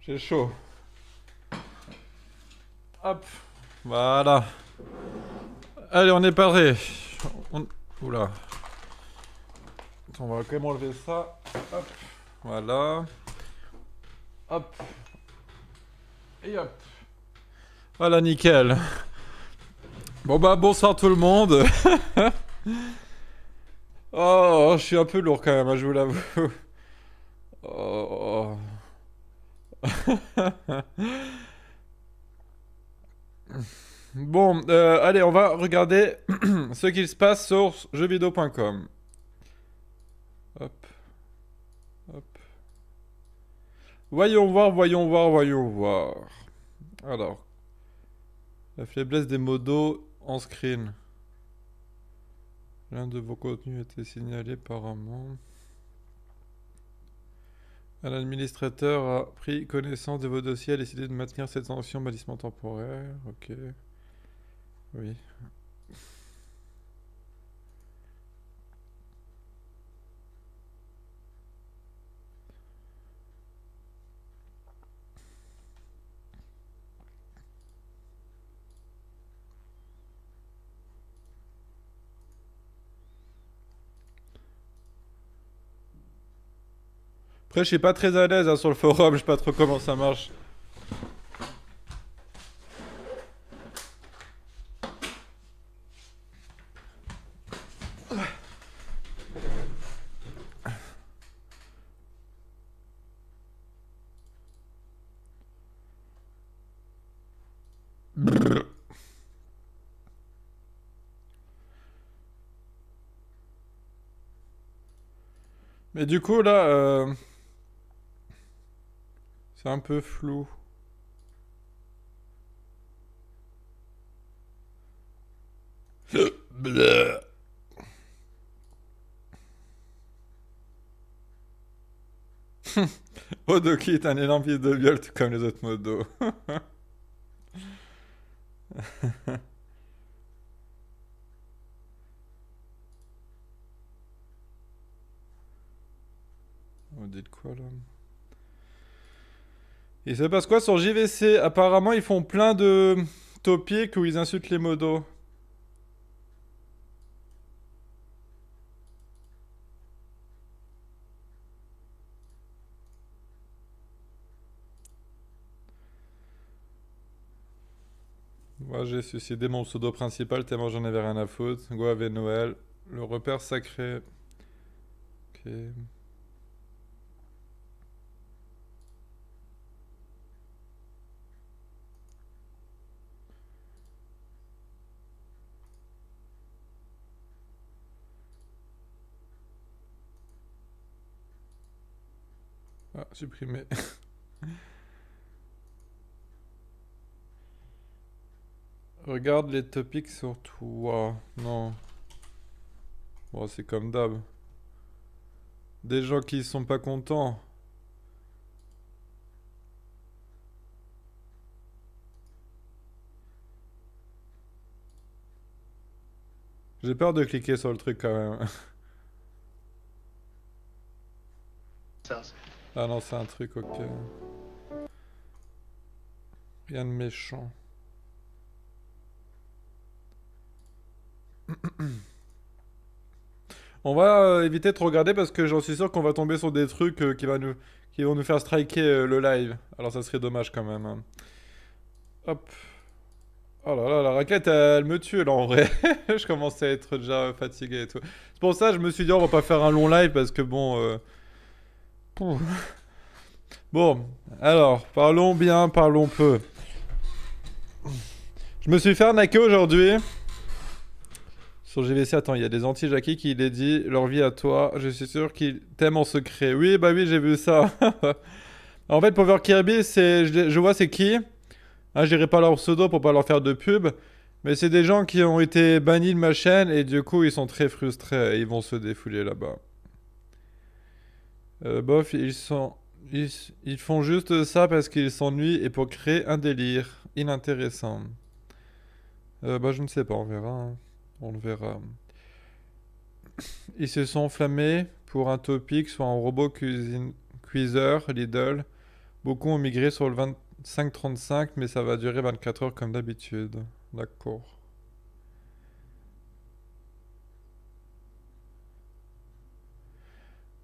J'ai chaud. Hop. Voilà. Allez, on est paré. Oula. Attends, on va quand même enlever ça. Hop. Voilà. Hop. Et hop. Voilà, nickel. Bon bah, bonsoir tout le monde. Oh, je suis un peu lourd quand même, hein, je vous l'avoue. Oh. Bon, allez, on va regarder ce qu'il se passe sur jeuxvideo.com. Hop. Hop. Voyons voir, voyons voir, voyons voir. Alors. La faiblesse des modos en screen. L'un de vos contenus a été signalé apparemment. Un administrateur a pris connaissance de vos dossiers et a décidé de maintenir cette sanction bannissement temporaire. Ok. Oui. Après, je suis pas très à l'aise hein, sur le forum, je sais pas trop comment ça marche. Mais du coup, là, c'est un peu flou. Bleh. Odoki est un énorme fils de viol, tout comme les autres modos. On dit de quoi là? Il se passe quoi sur JVC? Apparemment, ils font plein de topics où ils insultent les modos. Moi, j'ai suicidé mon pseudo principal tellement j'en avais rien à foutre. Goave et Noël. Le repère sacré. Ok. Ah, supprimé. Regarde les topics sur toi. Non. Bon, c'est comme d'hab. Des gens qui sont pas contents. J'ai peur de cliquer sur le truc quand même. Ah non, c'est un truc, ok. Rien de méchant. On va éviter de trop regarder parce que j'en suis sûr qu'on va tomber sur des trucs qui vont nous faire striker le live. Alors ça serait dommage quand même. Hein. Hop. Oh là là, la raclette elle me tue là en vrai. Je commence à être déjà fatigué et tout. C'est pour ça que je me suis dit on va pas faire un long live parce que bon... pouf. Bon, alors, parlons bien, parlons peu. Je me suis fait arnaquer aujourd'hui. Sur GVC, attends, il y a des anti-Jackie qui les dit leur vie à toi. Je suis sûr qu'ils t'aiment en secret. Oui, bah oui, j'ai vu ça. En fait, Power Kirby, c'est, je vois c'est qui. Hein, je dirais pas leur pseudo pour pas leur faire de pub. Mais c'est des gens qui ont été bannis de ma chaîne et du coup, ils sont très frustrés. Et ils vont se défouler là-bas. Bof, ils font juste ça parce qu'ils s'ennuient et pour créer un délire inintéressant. Bah je ne sais pas, on verra. Hein. On le verra. Ils se sont enflammés pour un topic sur un robot cuiseur Lidl. Beaucoup ont migré sur le 25-35 mais ça va durer 24 heures comme d'habitude. D'accord.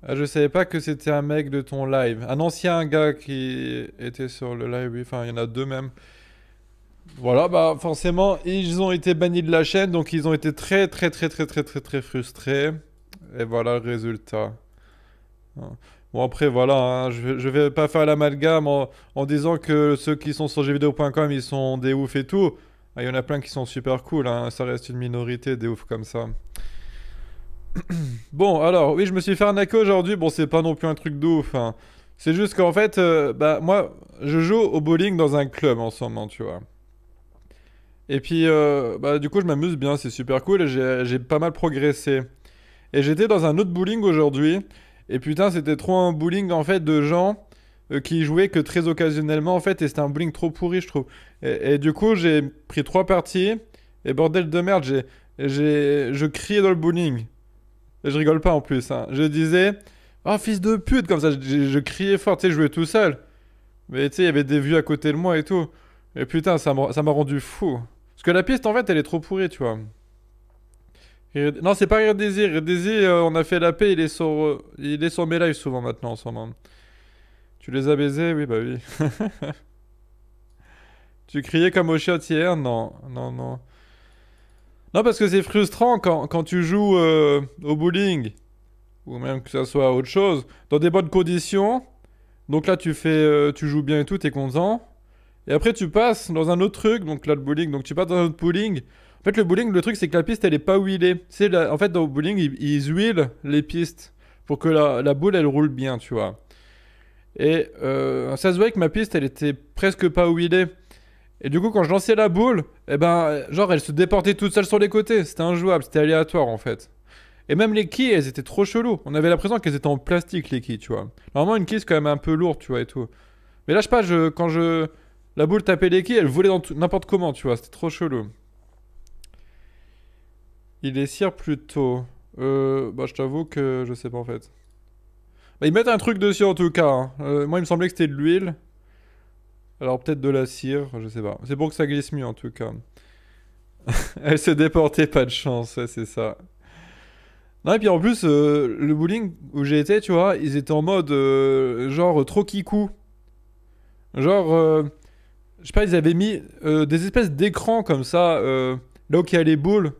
Ah, je savais pas que c'était un mec de ton live. Un ancien gars qui était sur le live, oui. Enfin, il y en a deux même. Voilà, bah forcément, ils ont été bannis de la chaîne, donc ils ont été très très très très très très très frustrés. Et voilà le résultat. Hein. Bon après voilà, hein, je vais pas faire l'amalgame en disant que ceux qui sont sur jeuxvideo.com ils sont des oufs et tout. Ah, il y en a plein qui sont super cool, hein, ça reste une minorité des oufs comme ça. Bon, alors, oui, je me suis fait arnaquer aujourd'hui. Bon, c'est pas non plus un truc de ouf. Hein. C'est juste qu'en fait, bah, moi, je joue au bowling dans un club en ce moment, tu vois. Et puis, bah, du coup, je m'amuse bien, c'est super cool. Et j'ai pas mal progressé. Et j'étais dans un autre bowling aujourd'hui. Et putain, c'était trop un bowling, en fait, de gens qui jouaient que très occasionnellement, en fait. Et c'était un bowling trop pourri, je trouve. Et du coup, j'ai pris 3 parties. Et bordel de merde, je criais dans le bowling. Je rigole pas en plus, hein. Je disais, oh fils de pute, comme ça, je criais fort, tu sais, je jouais tout seul. Mais tu sais, il y avait des vues à côté de moi et tout. Et putain, ça m'a rendu fou. Parce que la piste, en fait, elle est trop pourrie, tu vois. Non, c'est pas Rire Désir. Rire Désir, on a fait la paix, il est sur mes lives souvent maintenant en ce moment. Tu les as baisés? Oui, bah oui. Tu criais comme au chiottes hier? Non, non, non. Non, parce que c'est frustrant quand tu joues au bowling, ou même que ça soit autre chose, dans des bonnes conditions. Donc là, tu joues bien et tout, t'es content. Et après, tu passes dans un autre truc, donc là, le bowling. Donc tu passes dans un autre bowling. En fait, le bowling, le truc, c'est que la piste, elle est pas huilée. En fait, dans le bowling, ils huilent les pistes pour que la boule, elle roule bien, tu vois. Et ça se voit que ma piste, elle était presque pas huilée. Et du coup, quand je lançais la boule, eh ben, genre, elle se déportait toute seule sur les côtés. C'était injouable, c'était aléatoire, en fait. Et même les quilles, elles étaient trop cheloues. On avait l'impression qu'elles étaient en plastique, les quilles, tu vois. Normalement, une quille, c'est quand même un peu lourd, tu vois, et tout. Mais là, je sais pas, la boule tapait les quilles, elle volait dans n'importe comment, tu vois. C'était trop chelou. Il est cire plus tôt. Bah, je t'avoue que je sais pas, en fait. Bah, ils mettent un truc dessus, en tout cas, hein. Moi, il me semblait que c'était de l'huile. Alors, peut-être de la cire, je sais pas. C'est pour que ça glisse mieux, en tout cas. Elle se déportait, pas de chance, ouais, c'est ça. Non, et puis en plus, le bowling où j'ai été, tu vois, ils étaient en mode genre trop kikou. Genre, je sais pas, ils avaient mis des espèces d'écrans comme ça, là où il y a les boules.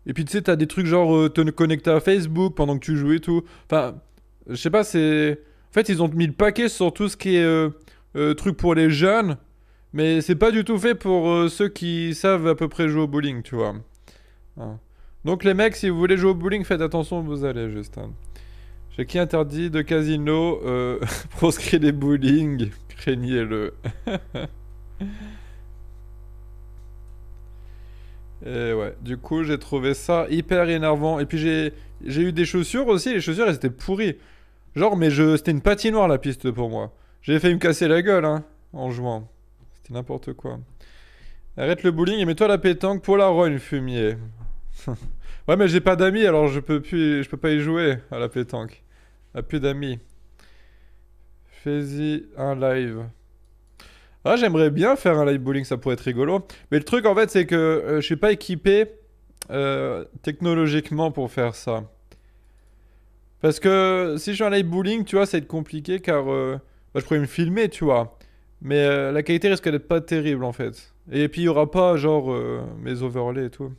Et puis tu sais, t'as des trucs genre te connecter à Facebook pendant que tu joues et tout. Enfin, je sais pas, c'est. En fait, ils ont mis le paquet sur tout ce qui est truc pour les jeunes. Mais c'est pas du tout fait pour ceux qui savent à peu près jouer au bowling, tu vois. Hein. Donc les mecs, si vous voulez jouer au bowling, faites attention où vous allez, juste. Hein. J'ai qui interdit de casino, proscrit les bowling, craignez-le. Et ouais, du coup, j'ai trouvé ça hyper énervant. Et puis j'ai eu des chaussures aussi, les chaussures, elles étaient pourries. Genre, c'était une patinoire la piste pour moi. J'ai failli me casser la gueule, hein, en jouant. C'était n'importe quoi. Arrête le bowling et mets-toi à la pétanque pour la rogne, fumier. Ouais, mais j'ai pas d'amis, alors je peux pas y jouer à la pétanque. A plus d'amis. Fais-y un live. Ah, j'aimerais bien faire un live bowling, ça pourrait être rigolo. Mais le truc, en fait, c'est que je suis pas équipé technologiquement pour faire ça. Parce que si je fais un live bowling, tu vois, ça va être compliqué car bah, je pourrais me filmer, tu vois. Mais la qualité risque d'être pas terrible, en fait. Et puis, il y aura pas, genre, mes overlays et tout.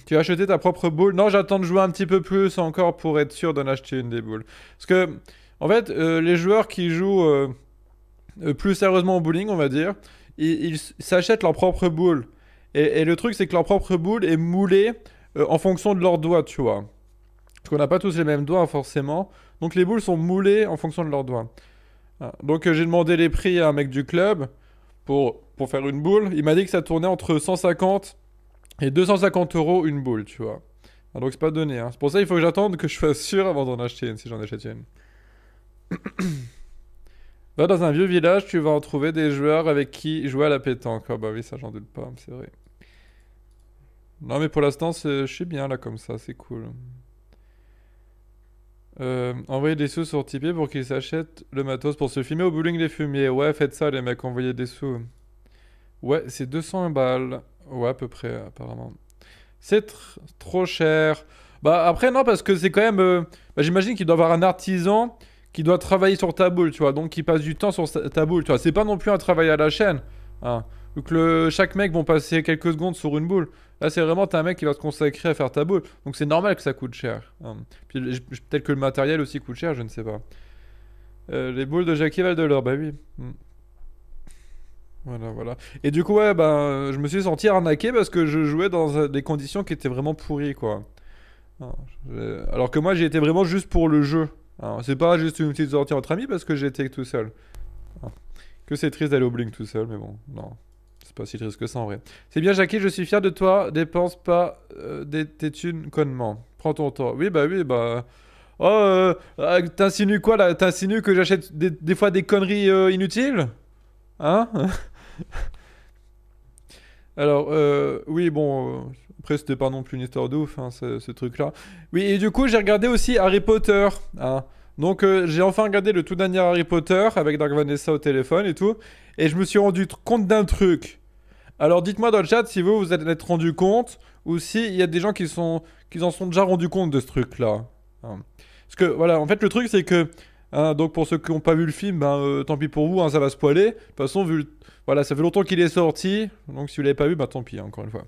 Tu as acheté ta propre boule? Non, j'attends de jouer un petit peu plus encore pour être sûr d'en acheter une des boules. Parce que, en fait, les joueurs qui jouent plus sérieusement au bowling, on va dire, ils s'achètent leur propre boule. Et le truc, c'est que leur propre boule est moulée en fonction de leurs doigts, tu vois. Parce qu'on n'a pas tous les mêmes doigts, forcément. Donc les boules sont moulées en fonction de leurs doigts. Ah. Donc j'ai demandé les prix à un mec du club pour faire une boule. Il m'a dit que ça tournait entre 150 et 250 euros une boule, tu vois. Ah, donc c'est pas donné, hein. C'est pour ça qu'il faut que j'attende que je sois sûr avant d'en acheter une, si j'en achète une. Va dans un vieux village, tu vas en trouver des joueurs avec qui jouer à la pétanque. Ah bah oui, ça j'en doute pas, c'est vrai. Non mais pour l'instant, je suis bien là comme ça, c'est cool. Envoyer des sous sur Tipeee pour qu'ils s'achètent le matos pour se filmer au bowling des fumiers. Ouais, faites ça les mecs, envoyez des sous. Ouais, c'est 200 balles. Ouais, à peu près, apparemment. C'est trop cher. Bah après, non, parce que c'est quand même... bah, j'imagine qu'il doit y avoir un artisan qui doit travailler sur ta boule, tu vois. Donc, qui passe du temps sur ta boule, tu vois. C'est pas non plus un travail à la chaîne. Hein. Donc, chaque mec vont passer quelques secondes sur une boule. Là, c'est vraiment, t'as un mec qui va se consacrer à faire ta boule. Donc, c'est normal que ça coûte cher. Hein. Puis, peut-être que le matériel aussi coûte cher, je ne sais pas. Les boules de Jackie valent de l'or, bah oui. Voilà, voilà. Et du coup, ouais, ben, je me suis senti arnaqué parce que je jouais dans des conditions qui étaient vraiment pourries, quoi. Ah, alors que moi, j'y étais vraiment juste pour le jeu. Hein, c'est pas juste une petite sortie entre amis parce que j'étais tout seul. Ah, que c'est triste d'aller au bowling tout seul, mais bon, non. C'est pas si triste que ça en vrai. C'est bien, Jackie, je suis fier de toi. Dépense pas tes thunes connement. Prends ton temps. Oui, bah oui, bah. Oh, t'insinues quoi là? T'insinues que j'achète des fois des conneries inutiles? Hein? Alors, oui, bon, après, c'était pas non plus une histoire de ouf, hein, ce truc-là. Oui, et du coup, j'ai regardé aussi Harry Potter. Hein. Donc, j'ai enfin regardé le tout dernier Harry Potter avec Dark Vanessa au téléphone et tout. Et je me suis rendu compte d'un truc. Alors, dites-moi dans le chat si vous vous êtes rendu compte ou s'il y a des gens qui en sont déjà rendus compte de ce truc-là. Hein. Parce que, voilà, en fait, le truc, c'est que Hein, donc pour ceux qui n'ont pas vu le film, ben, tant pis pour vous, hein, ça va spoiler. De toute façon, voilà, ça fait longtemps qu'il est sorti, donc si vous l'avez pas vu, bah tant pis, hein, encore une fois.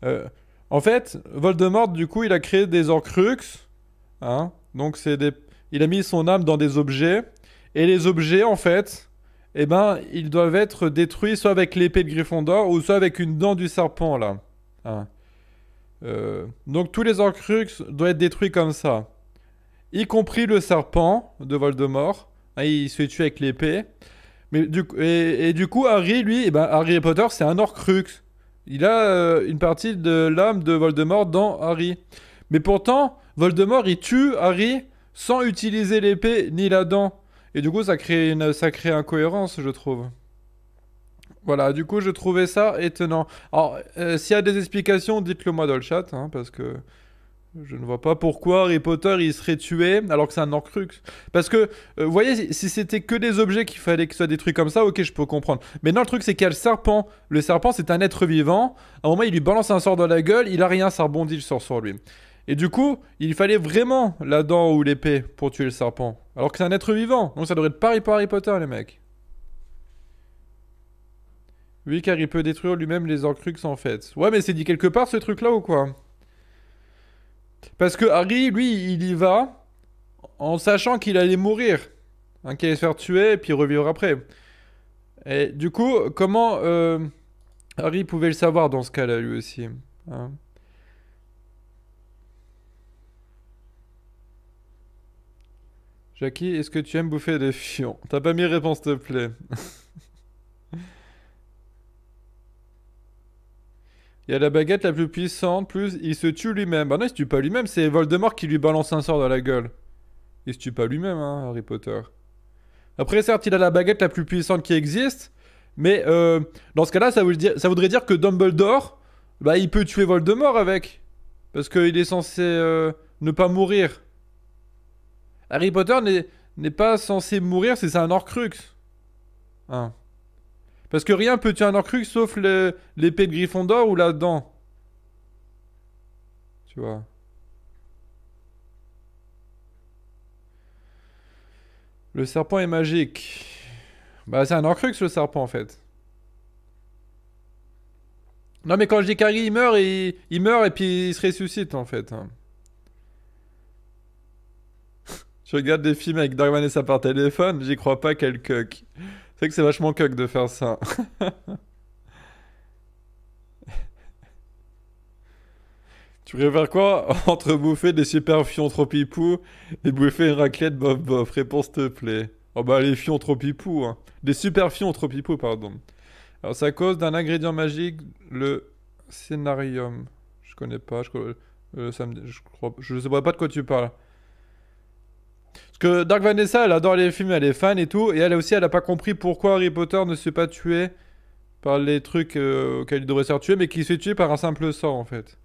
Euh, En fait, Voldemort, du coup, il a créé des Horcruxes, hein, donc il a mis son âme dans des objets, et les objets, en fait, eh ben, ils doivent être détruits soit avec l'épée de Gryffondor, ou soit avec une dent du serpent, là. Hein. Donc tous les Horcruxes doivent être détruits comme ça. Y compris le serpent de Voldemort. Hein, il se fait tuer avec l'épée. Et du coup, Harry, lui, eh ben, Harry Potter, c'est un Horcrux. Il a une partie de l'âme de Voldemort dans Harry. Mais pourtant, Voldemort, il tue Harry sans utiliser l'épée ni la dent. Et du coup, ça crée une sacrée incohérence, je trouve. Voilà, du coup, je trouvais ça étonnant. Alors, s'il y a des explications, dites-le moi dans le chat, hein, parce que je ne vois pas pourquoi Harry Potter il serait tué alors que c'est un Horcrux. Parce que, vous voyez, si c'était que des objets qu'il fallait qu'ils soient détruits comme ça, ok, je peux comprendre. Mais non, le truc, c'est qu'il y a le serpent. Le serpent, c'est un être vivant. À un moment, il lui balance un sort dans la gueule, il a rien, ça rebondit le sort sur lui. Et du coup, il fallait vraiment la dent ou l'épée pour tuer le serpent. Alors que c'est un être vivant. Donc ça devrait être pareil pour Harry Potter, les mecs. Oui, car il peut détruire lui-même les Horcruxes en fait. Ouais, mais c'est dit quelque part ce truc-là ou quoi? Parce que Harry, lui, il y va en sachant qu'il allait mourir. Hein, qu'il allait se faire tuer et puis revivre après. Et du coup, comment Harry pouvait le savoir dans ce cas-là, lui aussi? Hein. Jackie, est-ce que tu aimes bouffer des fions? T'as pas mis réponse, s'il te plaît. Il y a la baguette la plus puissante, plus il se tue lui-même. Bah non, il se tue pas lui-même, c'est Voldemort qui lui balance un sort dans la gueule. Il se tue pas lui-même, hein, Harry Potter. Après, certes, il a la baguette la plus puissante qui existe, mais dans ce cas-là, ça voudrait dire que Dumbledore, bah, il peut tuer Voldemort avec. Parce qu'il est censé ne pas mourir. Harry Potter n'est pas censé mourir si c'est un Horcrux. Hein. Parce que rien peut tuer un Horcrux sauf l'épée de Gryffondor ou la dent. Tu vois. Le serpent est magique. Bah, c'est un Horcrux le serpent en fait. Non, mais quand je dis qu'Harry il meurt et puis il se ressuscite en fait. Hein. Je regarde des films avec Dark Vanessa par téléphone, j'y crois pas qu'elle cuck. C'est vrai que c'est vachement cuck de faire ça. Tu préfères quoi entre bouffer des super fions trop pipou et bouffer une raclette bof bof? Réponse te plaît. Oh bah les fions trop pipou, hein. Des super fions trop pipou, pardon. Alors c'est à cause d'un ingrédient magique, le scénarium. Je connais pas, je sais pas de quoi tu parles. Parce que Dark Vanessa, elle adore les films, elle est fan et tout, et elle aussi, elle a pas compris pourquoi Harry Potter ne se fait pas tuer par les trucs auxquels il devrait se faire tuer, mais qu'il se fait tuer par un simple sort en fait.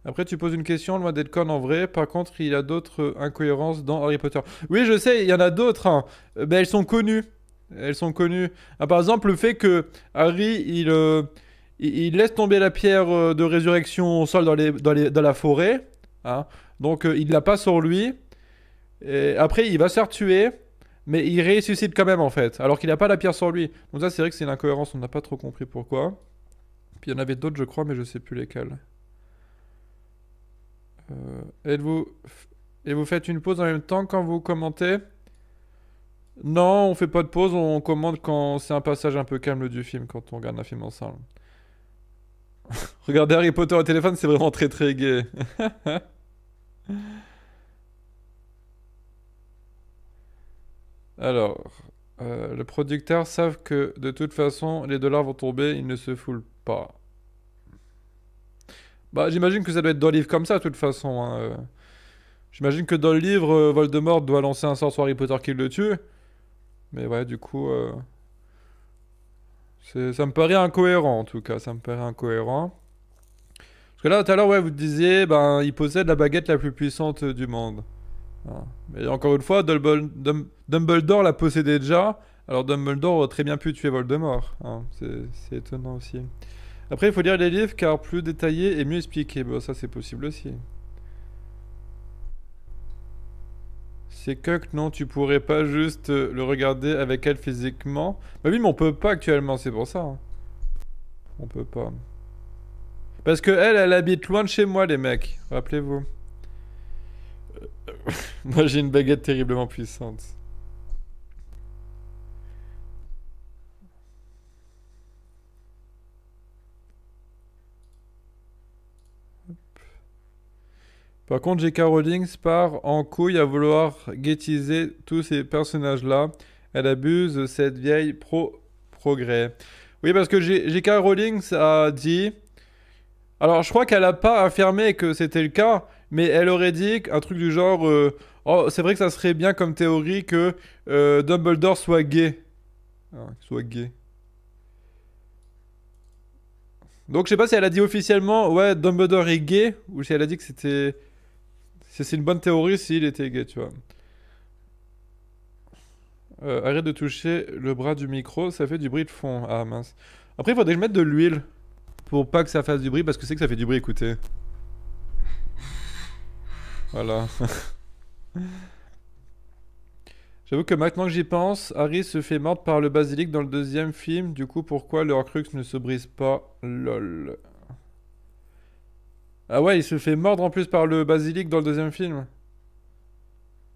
Après, tu poses une question, loin d'être conne en vrai. Par contre, il y a d'autres incohérences dans Harry Potter. Oui, je sais, il y en a d'autres. Hein. Mais elles sont connues. Elles sont connues. Ah, par exemple, le fait que Harry, il laisse tomber la pierre de résurrection au sol dans la forêt. Hein. Donc, il l'a pas sur lui. Et après, il va se faire tuer. Mais il ressuscite quand même, en fait. Alors qu'il n'a pas la pierre sur lui. Donc ça, c'est vrai que c'est une incohérence. On n'a pas trop compris pourquoi. Puis il y en avait d'autres, je crois, mais je sais plus lesquels. Êtes-vous... Et vous faites une pause en même temps quand vous commentez? Non, on fait pas de pause, on commente quand c'est un passage un peu calme du film, quand on regarde un film ensemble. Regarder Harry Potter au téléphone, c'est vraiment très très gai. Alors, le producteur savent que de toute façon, les dollars vont tomber, ils ne se foulent pas. Bah, j'imagine que ça doit être dans le livre comme ça, de toute façon. Hein. J'imagine que dans le livre, Voldemort doit lancer un sort sur Harry Potter qui le tue. Mais ouais, du coup, ça me paraît incohérent en tout cas, ça me paraît incohérent. Parce que là, tout à l'heure, ouais, vous disiez, ben, il possède la baguette la plus puissante du monde. Ah. Mais encore une fois, Dumbledore la possédait déjà, alors Dumbledore aurait très bien pu tuer Voldemort. Hein. C'est étonnant aussi. Après, il faut lire les livres car plus détaillé et mieux expliqué. Bon, ça, c'est possible aussi. C'est que non, tu pourrais pas juste le regarder avec elle physiquement. Bah oui, mais on peut pas actuellement, c'est pour ça. Hein. On peut pas. Parce que elle habite loin de chez moi, les mecs. Rappelez-vous. Moi, j'ai une baguette terriblement puissante. Par contre, J.K. Rowling part en couille à vouloir ghettiser tous ces personnages-là. Elle abuse cette vieille progrès. Oui, parce que J.K. Rowling a dit... Alors, je crois qu'elle a pas affirmé que c'était le cas, mais elle aurait dit un truc du genre... oh, c'est vrai que ça serait bien comme théorie que Dumbledore soit gay. Ah, qu'il soit gay. Donc, je sais pas si elle a dit officiellement, ouais, Dumbledore est gay, ou si elle a dit que c'était... C'est une bonne théorie s'il était gay, tu vois. Arrête de toucher le bras du micro, ça fait du bruit de fond. Ah mince. Après, il faudrait que je mette de l'huile pour pas que ça fasse du bruit, parce que c'est que ça fait du bruit, écoutez. Voilà. J'avoue que maintenant que j'y pense, Harry se fait mordre par le basilic dans le deuxième film. Du coup, pourquoi le Horcrux ne se brise pas? Lol. Ah ouais, il se fait mordre en plus par le basilic dans le deuxième film.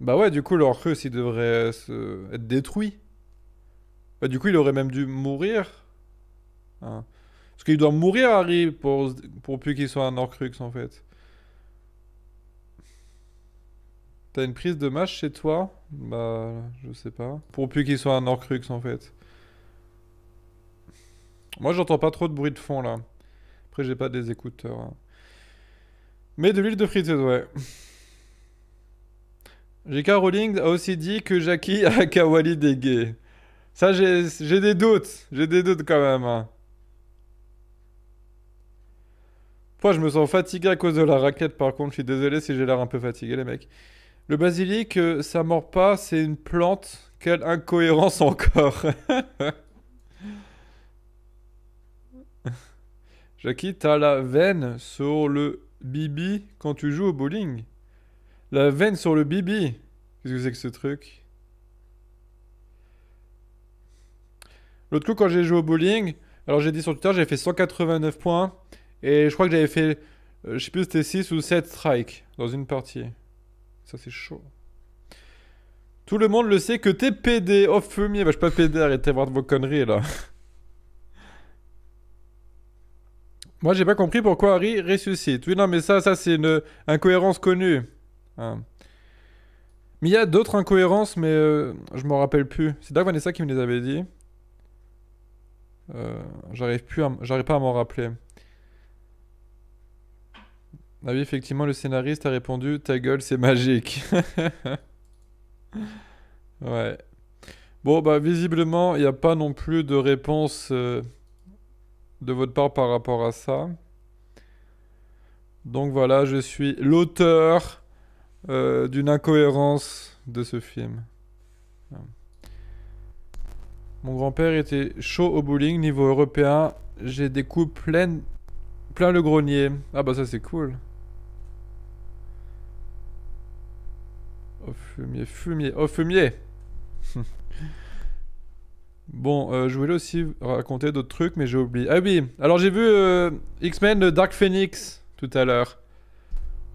Bah ouais, du coup, le Horcrux, il devrait être détruit. Bah du coup, il aurait même dû mourir. Hein. Parce qu'il doit mourir, Harry, pour plus qu'il soit un Horcrux, en fait. T'as une prise de mâche chez toi? Bah, je sais pas. Pour plus qu'il soit un Horcrux, en fait. Moi, j'entends pas trop de bruit de fond, là. Après, j'ai pas des écouteurs. Hein. Mais de l'huile de friteuse, ouais. J.K. Rowling a aussi dit que Jackie a Kawali des gays. Ça, j'ai des doutes. J'ai des doutes quand même. Hein. Moi, je me sens fatigué à cause de la raquette, par contre. Je suis désolé si j'ai l'air un peu fatigué, les mecs. Le basilic, ça mord pas, c'est une plante. Quelle incohérence encore. Jackie, t'as la veine sur le bibi quand tu joues au bowling. La veine sur le bibi. Qu'est-ce que c'est que ce truc? L'autre coup, quand j'ai joué au bowling, alors j'ai dit sur Twitter, j'ai fait 189 points. Et je crois que j'avais fait, je sais plus, c'était 6 ou 7 strikes dans une partie. Ça, c'est chaud. Tout le monde le sait que t'es PD. Oh, fumier. Bah, je suis pas PD, arrêtez de voir vos conneries, là. Moi, j'ai pas compris pourquoi Harry ressuscite. Oui, non, mais ça c'est une incohérence connue. Hein. Mais il y a d'autres incohérences, mais je m'en rappelle plus. C'est Dark Vanessa qui me les avait dit. J'arrive pas à m'en rappeler. Ah oui, effectivement, le scénariste a répondu ta gueule, c'est magique. Ouais. Bon, bah, visiblement, il n'y a pas non plus de réponse de votre part par rapport à ça. Donc voilà, je suis l'auteur d'une incohérence de ce film. Mon grand-père était chaud au bowling niveau européen. J'ai des coups plein le grenier. Ah bah ça c'est cool. Oh fumier, fumier, oh fumier. Bon, je voulais aussi raconter d'autres trucs, mais j'ai oublié. Ah oui, alors j'ai vu X-Men Dark Phoenix tout à l'heure.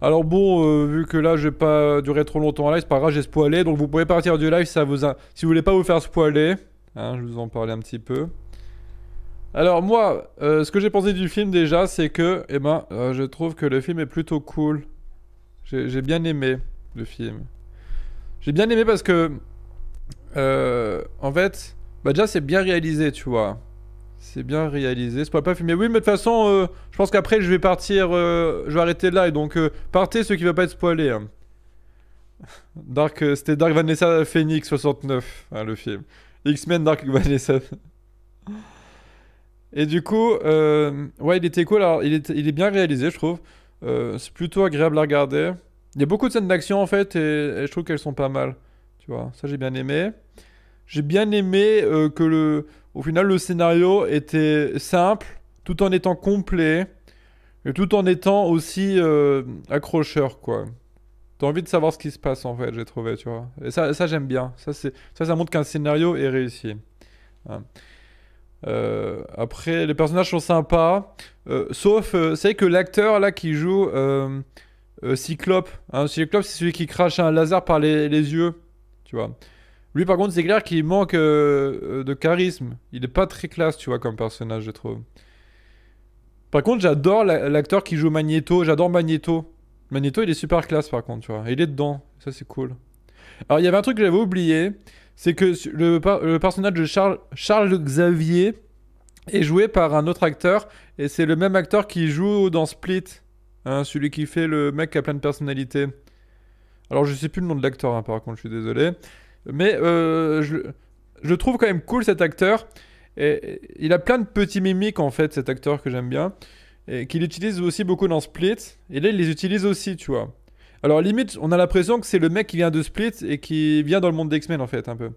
Alors bon, vu que là je vais pas durer trop longtemps en live, c'est pas grave, j'ai spoilé, donc vous pouvez partir du live si si vous voulez pas vous faire spoiler. Hein, je vous en parlais un petit peu. Alors moi, ce que j'ai pensé du film déjà, c'est que, eh ben, je trouve que le film est plutôt cool. J'ai bien aimé le film. J'ai bien aimé parce que, en fait, bah déjà c'est bien réalisé, tu vois. C'est bien réalisé, c'est pas filmé. Oui, mais de toute façon, je pense qu'après je vais partir, je vais arrêter là, et donc partez ceux qui veulent pas être spoilés. Hein. C'était Dark Vanessa Phoenix 69, hein, le film. X-Men Dark Vanessa. Et du coup, ouais, il était cool. Alors, il est bien réalisé, je trouve. C'est plutôt agréable à regarder. Il y a beaucoup de scènes d'action en fait, et je trouve qu'elles sont pas mal. Tu vois, ça j'ai bien aimé. J'ai bien aimé au final, le scénario était simple, tout en étant complet, et tout en étant aussi accrocheur, quoi. T'as envie de savoir ce qui se passe en fait, j'ai trouvé, tu vois. Et ça j'aime bien. Ça montre qu'un scénario est réussi. Hein. Après, les personnages sont sympas. Sauf, c'est que l'acteur là qui joue Cyclope. Hein, Cyclope, c'est celui qui crache un laser par les yeux. Tu vois. Lui, par contre, c'est clair qu'il manque de charisme. Il est pas très classe, tu vois, comme personnage, je trouve. Par contre, j'adore l'acteur qui joue Magneto. J'adore Magneto. Magneto, il est super classe, par contre, tu vois. Il est dedans. Ça, c'est cool. Alors, il y avait un truc que j'avais oublié. C'est que le personnage de Charles Xavier est joué par un autre acteur. Et c'est le même acteur qui joue dans Split. Hein, celui qui fait le mec qui a plein de personnalités. Alors, je sais plus le nom de l'acteur, hein, par contre, je suis désolé. Mais je le trouve quand même cool, cet acteur. Et il a plein de petits mimiques, en fait, cet acteur que j'aime bien. Et qu'il utilise aussi beaucoup dans Split. Et là, il les utilise aussi, tu vois. Alors, limite, on a l'impression que c'est le mec qui vient de Split et qui vient dans le monde d'X-Men, en fait, un peu.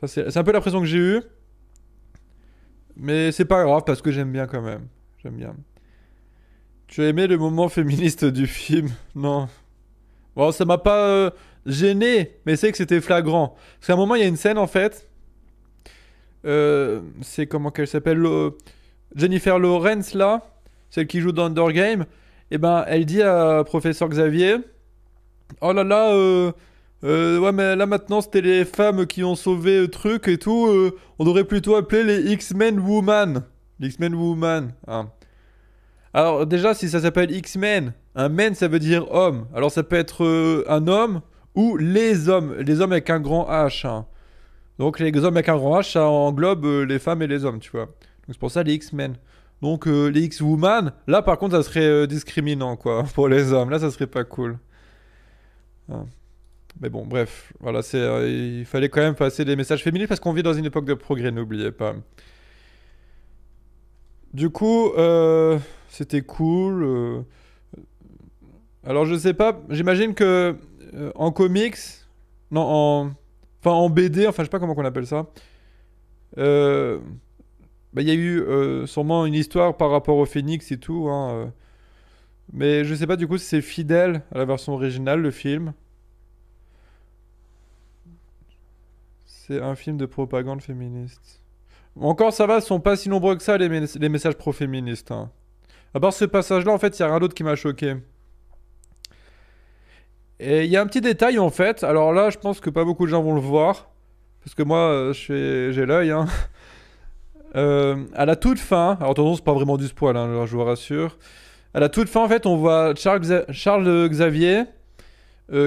C'est un peu l'impression que j'ai eue. Mais c'est pas grave, parce que j'aime bien quand même. J'aime bien. Tu as aimé le moment féministe du film? Non. Bon, ça m'a pas gêné, mais c'est que c'était flagrant. Parce qu'à un moment, il y a une scène, en fait. C'est comment qu'elle s'appelle, Jennifer Lawrence, là. Celle qui joue dans Undergame. Et ben, elle dit à Professeur Xavier, oh là là, ouais, mais là maintenant, c'était les femmes qui ont sauvé le truc et tout. On devrait plutôt appeler les X-Men Woman. Les X-Men Woman. Hein. Alors, déjà, si ça s'appelle X-Men, un men, ça veut dire homme. Alors, ça peut être un homme ou les hommes. Les hommes avec un grand H. Hein. Donc, les hommes avec un grand H, ça englobe les femmes et les hommes, tu vois. Donc, c'est pour ça les X-Men. Donc, les X-Woman, là, par contre, ça serait discriminant, quoi, pour les hommes. Là, ça serait pas cool. Hein. Mais bon, bref, voilà, il fallait quand même passer des messages féministes parce qu'on vit dans une époque de progrès, n'oubliez pas. Du coup, c'était cool. Alors, je sais pas, j'imagine que en comics, non, enfin en BD, enfin, je sais pas comment on appelle ça. Euh, Bah, il y a eu sûrement une histoire par rapport au Phénix et tout, hein, mais je sais pas du coup si c'est fidèle à la version originale, le film. C'est un film de propagande féministe. Encore ça va, ils sont pas si nombreux que ça les messages pro-féministes. Hein. À part ce passage-là, en fait, il y a rien d'autre qui m'a choqué. Et il y a un petit détail en fait, alors là je pense que pas beaucoup de gens vont le voir, parce que moi j'ai l'œil, hein. À la toute fin, alors attention c'est pas vraiment du spoil, hein, je vous rassure. À la toute fin en fait on voit Charles Xavier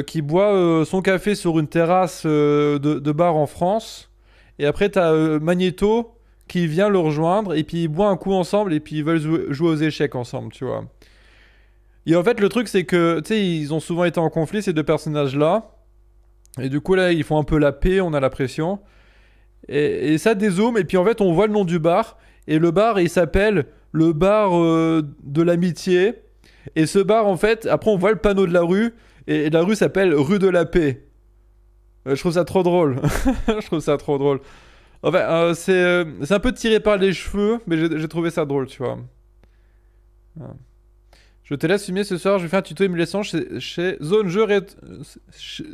qui boit son café sur une terrasse de bar en France. Et après t'as Magneto qui vient le rejoindre et puis ils boivent un coup ensemble et puis ils veulent jouer aux échecs ensemble, tu vois. Et en fait, le truc, c'est que, tu sais, ils ont souvent été en conflit, ces deux personnages-là. Et du coup, là, ils font un peu la paix, on a la pression. Et ça dézoome, et puis en fait, on voit le nom du bar. Et le bar, il s'appelle le bar de l'amitié. Et ce bar, en fait, après, on voit le panneau de la rue. Et la rue s'appelle rue de la paix. Je trouve ça trop drôle. Je trouve ça trop drôle. Enfin, c'est un peu tiré par les cheveux, mais j'ai trouvé ça drôle, tu vois. Ouais. Je te laisse fumer ce soir, je vais faire un tuto émulation chez Zone Jeu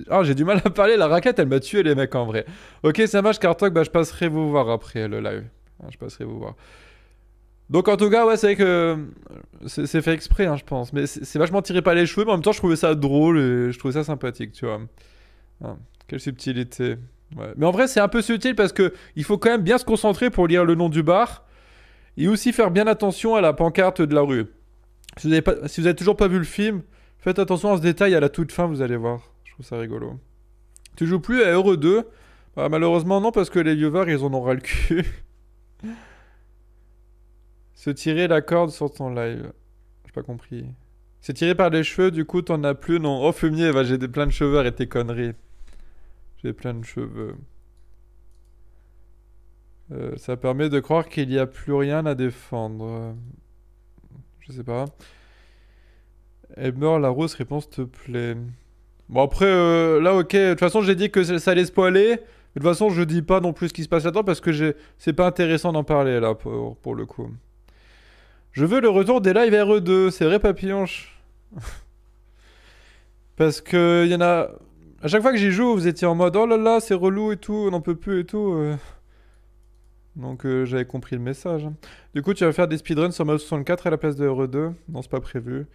Ah, j'ai du mal à parler, la raclette elle m'a tué les mecs en vrai. Ok, ça marche, Cartok, bah je passerai vous voir après le live. Je passerai vous voir. Donc en tout cas, ouais, c'est vrai que c'est fait exprès, hein, je pense. Mais c'est vachement tiré par les cheveux, mais en même temps je trouvais ça drôle et je trouvais ça sympathique, tu vois. Ah, quelle subtilité. Ouais. Mais en vrai, c'est un peu subtil parce que il faut quand même bien se concentrer pour lire le nom du bar et aussi faire bien attention à la pancarte de la rue. Si vous avez toujours pas vu le film, faites attention à ce détail à la toute fin, vous allez voir. Je trouve ça rigolo. Tu joues plus à Euro 2? Bah, malheureusement non, parce que les viewers, ils en ont ras le cul. Se tirer la corde sur ton live. J'ai pas compris. C'est tiré par les cheveux, du coup t'en as plus, non. Oh fumier, bah, j'ai plein de cheveux, arrête tes conneries. J'ai plein de cheveux. Ça permet de croire qu'il n'y a plus rien à défendre. Je sais pas. Elle meurt, la rose, réponse, s'il te plaît. Bon, après, là, ok. De toute façon, j'ai dit que ça allait spoiler. Mais de toute façon, je dis pas non plus ce qui se passe là-dedans parce que c'est pas intéressant d'en parler, là, pour le coup. Je veux le retour des lives RE2. C'est vrai, papillonche. Parce que y en a... À chaque fois que j'y joue, vous étiez en mode oh là là, c'est relou et tout, on n'en peut plus et tout. Donc j'avais compris le message. Hein. Du coup, tu vas faire des speedruns sur Mario 64 à la place de RE2. Non, c'est pas prévu.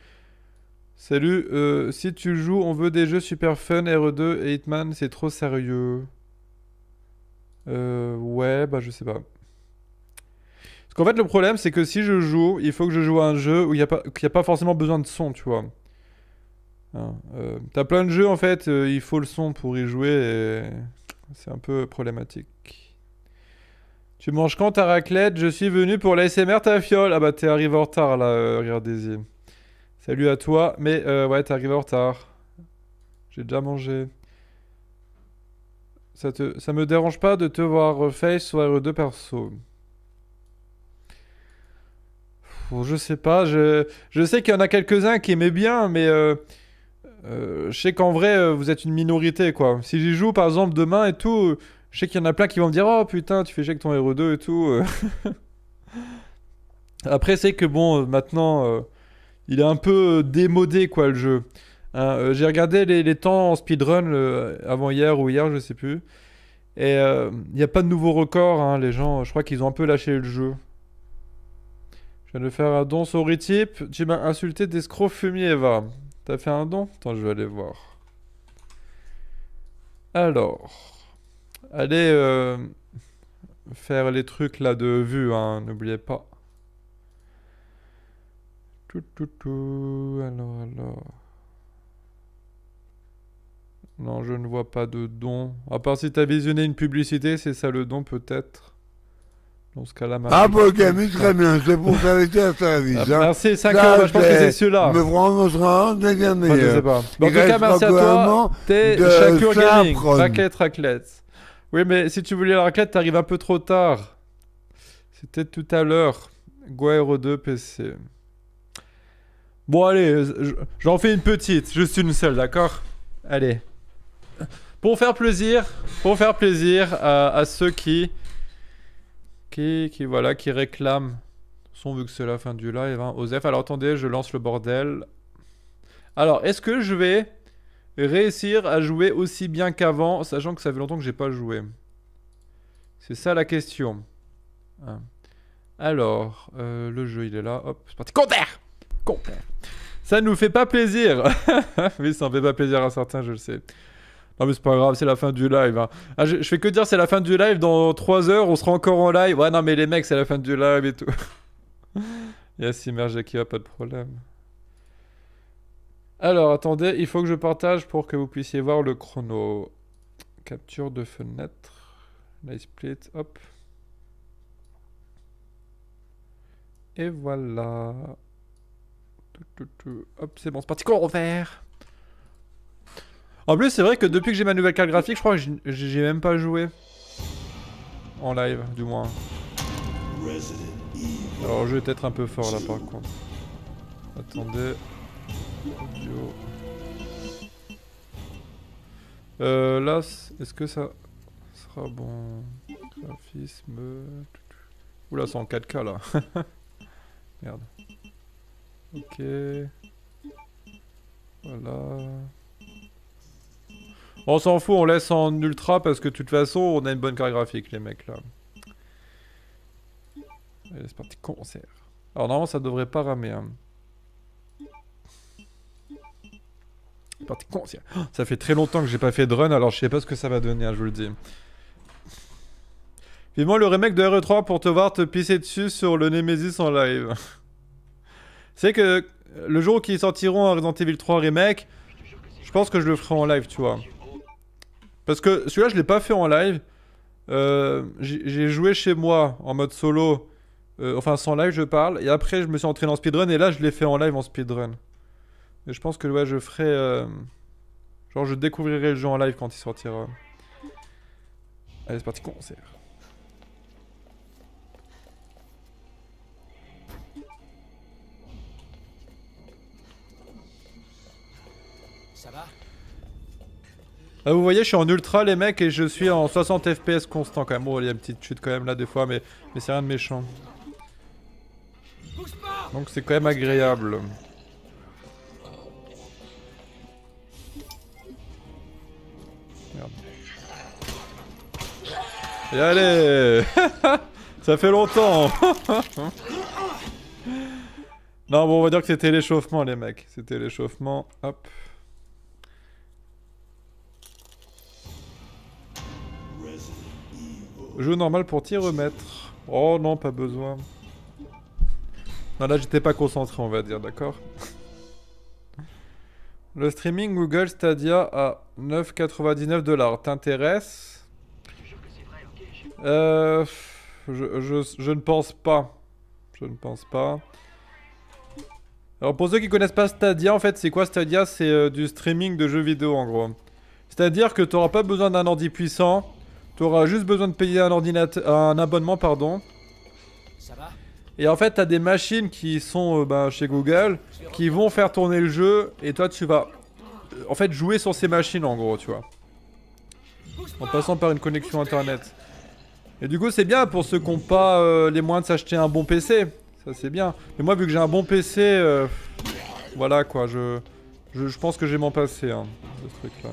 Salut, si tu joues, on veut des jeux super fun, RE2 et Hitman, c'est trop sérieux. Ouais, bah je sais pas. Parce qu'en fait, le problème, c'est que si je joue, il faut que je joue à un jeu où il n'y a pas forcément besoin de son, tu vois. Hein, t'as plein de jeux, en fait, il faut le son pour y jouer et c'est un peu problématique. Tu manges quand ta raclette? Je suis venu pour l'ASMR ta fiole. Ah bah t'es arrivé en retard là, regardez-y. Salut à toi, mais ouais, t'es arrivé en retard. J'ai déjà mangé. Ça me dérange pas de te voir face sur RE2 perso. Je sais pas, je sais qu'il y en a quelques-uns qui aimaient bien, mais je sais qu'en vrai, vous êtes une minorité, quoi. Si j'y joue, par exemple, demain et tout, je sais qu'il y en a plein qui vont me dire oh putain, tu fais chier avec ton RE2 et tout. Après, c'est que bon, maintenant, il est un peu démodé, quoi, le jeu. Hein, j'ai regardé les temps en speedrun avant hier ou hier, je sais plus. Et il n'y a pas de nouveaux records, hein, les gens, je crois qu'ils ont un peu lâché le jeu. Je viens de faire un don sur Utip. Tu m'as insulté d'escroc fumier, Eva. T'as fait un don? Attends, je vais aller voir. Alors. Allez faire les trucs là de vue, hein, n'oubliez pas. Alors. Non, je ne vois pas de don. À part si t'as visionné une publicité, c'est ça le don peut-être. Dans ce cas-là, ah, Pokémon, très bien, c'est pour t'arrêter à service. Ah, merci, 5 euros, je pense que c'est celui-là. Me prendre des gamins. Moi, je sais pas. Bon, en tout cas, merci à toi. T'es Shakur Gaming. Raclette. Oui, mais si tu voulais la raclette, t'arrives un peu trop tard. C'était tout à l'heure. Guairo 2 PC. Bon, allez, j'en fais une petite. Juste une seule, d'accord? Allez. Pour faire plaisir à ceux qui réclament. Son vu que c'est la fin du live, hein. Osef, alors attendez, je lance le bordel. Alors, est-ce que je vais réussir à jouer aussi bien qu'avant, sachant que ça fait longtemps que j'ai pas joué? C'est ça la question. Hein. Alors, le jeu il est là, hop, c'est parti. Compère. Ça nous fait pas plaisir. Oui, ça en fait pas plaisir à certains, je le sais. Non mais c'est pas grave, c'est la fin du live. Hein. Ah, je fais que dire c'est la fin du live, dans 3 heures on sera encore en live. Ouais non mais les mecs c'est la fin du live et tout. Yes, immerge qui va, pas de problème. Alors attendez, il faut que je partage pour que vous puissiez voir le chrono. Capture de fenêtre. Live split, hop. Et voilà. Hop, c'est bon, c'est parti, qu'on vert. En plus, c'est vrai que depuis que j'ai ma nouvelle carte graphique, je crois que j'ai même pas joué. En live, du moins. Alors, je vais être un peu fort là par contre. Attendez. Audio. Là, est-ce que ça sera bon? Graphisme. Oula, c'est en 4K là. Merde. Ok. Voilà. On s'en fout, on laisse en ultra parce que de toute façon, on a une bonne carte graphique, les mecs là. Allez, c'est parti, concert. Alors, normalement, ça devrait pas ramer. Hein. C'est parti, concert. Oh, ça fait très longtemps que j'ai pas fait de run, alors je sais pas ce que ça va donner, hein, je vous le dis. Vivement le remake de RE3 pour te voir te pisser dessus sur le Nemesis en live. C'est que le jour qu'ils sortiront un Resident Evil 3 remake, je pense que je le ferai en live, tu vois. Parce que celui-là, je l'ai pas fait en live. J'ai joué chez moi en mode solo. Enfin, sans live, je parle. Et après, je me suis entraîné en speedrun. Et là, je l'ai fait en live en speedrun. Et je pense que ouais, je ferai... genre, je découvrirai le jeu en live quand il sortira. Allez, c'est parti, concert. Ça va? Ah, vous voyez, je suis en ultra les mecs et je suis en 60 FPS constant quand même. Bon, il y a une petite chute quand même là des fois, mais c'est rien de méchant. Donc c'est quand même agréable. Et allez. Ça fait longtemps. Non, bon, on va dire que c'était l'échauffement, les mecs. C'était l'échauffement. Hop. Jeu normal pour t'y remettre. Oh non, pas besoin. Non, là, j'étais pas concentré, on va dire, d'accord? Le streaming Google Stadia à 9,99 $. T'intéresse? Je ne pense pas. Je ne pense pas. Alors pour ceux qui connaissent pas Stadia, en fait c'est quoi Stadia? C'est du streaming de jeux vidéo en gros. C'est-à-dire que tu n'auras pas besoin d'un ordi puissant, tu auras juste besoin de payer un abonnement pardon. Ça va? Et en fait tu as des machines qui sont chez Google qui vont faire tourner le jeu et toi tu vas en fait jouer sur ces machines en gros tu vois. En passant par une connexion internet. Et du coup c'est bien pour ceux qui n'ont pas les moyens de s'acheter un bon PC. Ça c'est bien. Mais moi vu que j'ai un bon PC, voilà quoi, je pense que je vais m'en passer hein, de ce truc là.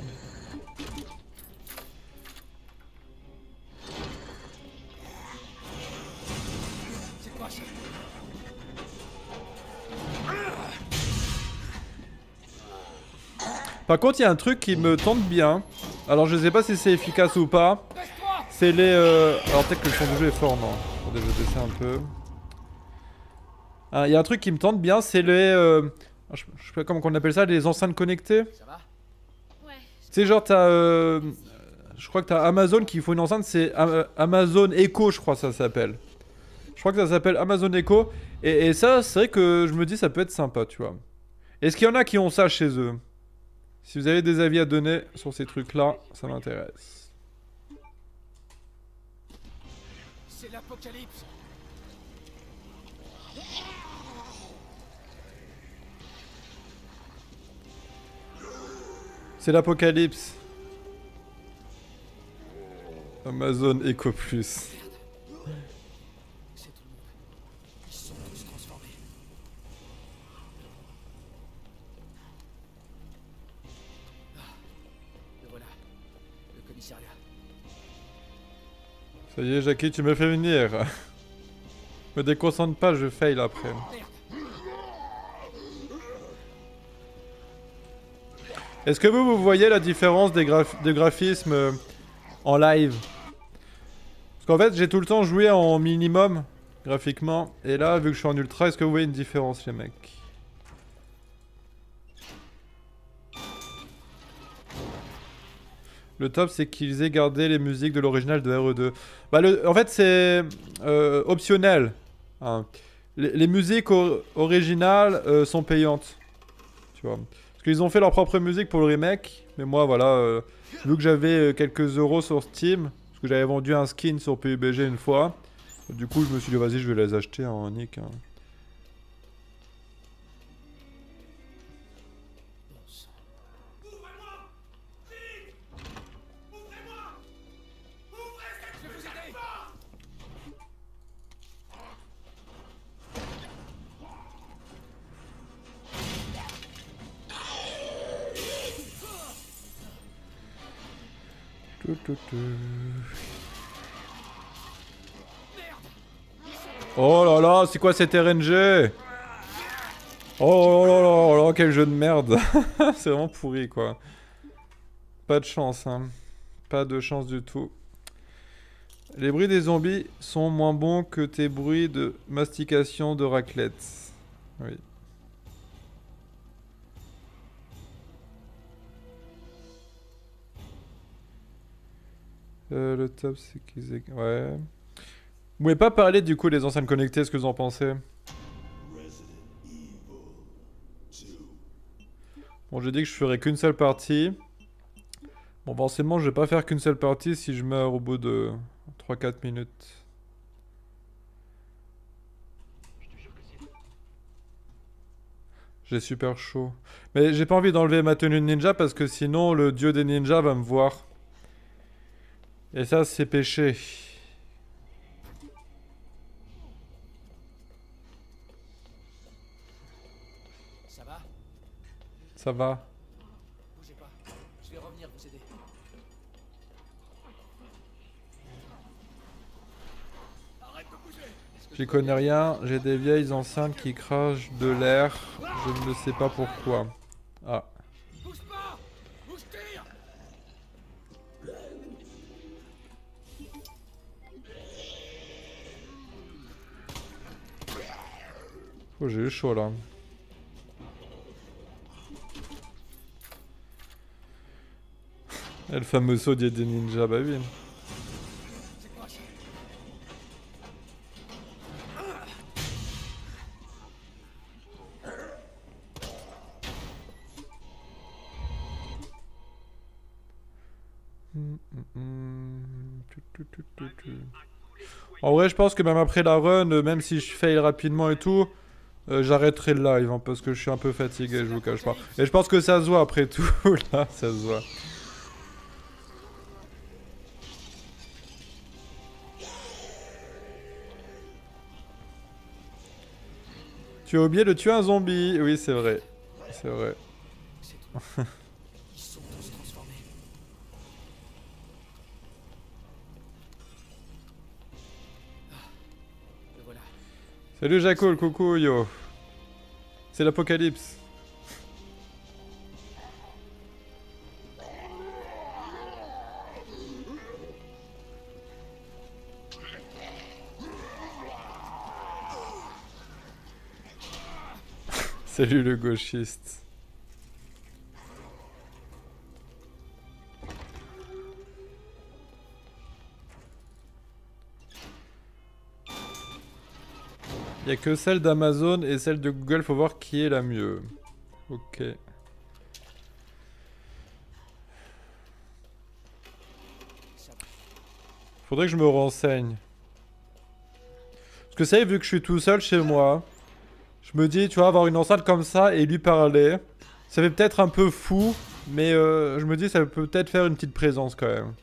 C'est quoi ça? Par contre il y a un truc qui me tente bien. Alors je sais pas si c'est efficace ou pas. C'est les... Alors peut-être que le son du jeu est fort, non. Attendez, je vais baisser un peu. Il y a un truc qui me tente bien, c'est les... je sais pas comment on appelle ça, les enceintes connectées. Ça va? Ouais. Tu sais genre t'as... je crois que t'as Amazon qui faut une enceinte, c'est Amazon Echo je crois que ça s'appelle. Je crois que ça s'appelle Amazon Echo. Et ça, c'est vrai que je me dis ça peut être sympa, tu vois. Est-ce qu'il y en a qui ont ça chez eux? Si vous avez des avis à donner sur ces trucs-là, ça m'intéresse. C'est l'apocalypse. C'est l'apocalypse. Amazon Echo Plus. C'est tout le monde. Ils se sont tous transformés. Le voilà. Le commissariat. Ça y est, Jackie, tu me fais venir. Me déconcentre pas, je fail après. Merde. Est-ce que vous voyez la différence des graphismes en live? Parce qu'en fait, j'ai tout le temps joué en minimum, graphiquement. Et là, vu que je suis en ultra, est-ce que vous voyez une différence, les mecs? Le top, c'est qu'ils aient gardé les musiques de l'original de RE2. Bah, en fait, c'est optionnel. Hein. Les musiques originales sont payantes. Tu vois. Parce qu'ils ont fait leur propre musique pour le remake. Mais moi, voilà, vu que j'avais quelques euros sur Steam, parce que j'avais vendu un skin sur PUBG une fois, du coup, je me suis dit, vas-y, je vais les acheter en nick. Hein. Bon sang. Je vais vous aider. Oh là là, c'est quoi cet RNG? Oh là là là là, quel jeu de merde. C'est vraiment pourri quoi. Pas de chance hein. Pas de chance du tout. Les bruits des zombies sont moins bons que tes bruits de mastication de raclette. Oui. Le top c'est qu'ils aient... Ouais. Vous pouvez pas parler du coup des enceintes connectées, ce que vous en pensez? Bon, j'ai dit que je ferais qu'une seule partie. Bon, forcément, je vais pas faire qu'une seule partie si je meurs au bout de 3-4 minutes. J'ai super chaud. Mais j'ai pas envie d'enlever ma tenue de ninja parce que sinon le dieu des ninjas va me voir. Et ça, c'est péché. Ça va? Ça va. Bougez pas. Je vais revenir vous aider. J'y connais rien, j'ai des vieilles enceintes qui crachent de l'air, je ne sais pas pourquoi. Ah. Bouge pas! Bouge, tire! Oh, j'ai eu chaud là. Et le fameux saut des ninjas, bah oui. C'est quoi ça? En vrai, je pense que même après la run, même si je fail rapidement et tout, j'arrêterai le live hein, parce que je suis un peu fatigué, je vous cache pas. Et je pense que ça se voit après tout, là, ça se voit. Tu as oublié de tuer un zombie, oui c'est vrai. C'est vrai. C'est tout. Ils sont tous transformés. Le voilà. Salut Jaco, le coucou yo. C'est l'apocalypse. Salut le gauchiste. Y a que celle d'Amazon et celle de Google, faut voir qui est la mieux. Ok. Faudrait que je me renseigne. Parce que ça, vu que je suis tout seul chez moi, je me dis, tu vois, avoir une enceinte comme ça et lui parler, ça fait peut-être un peu fou, mais je me dis, ça peut peut-être faire une petite présence quand même.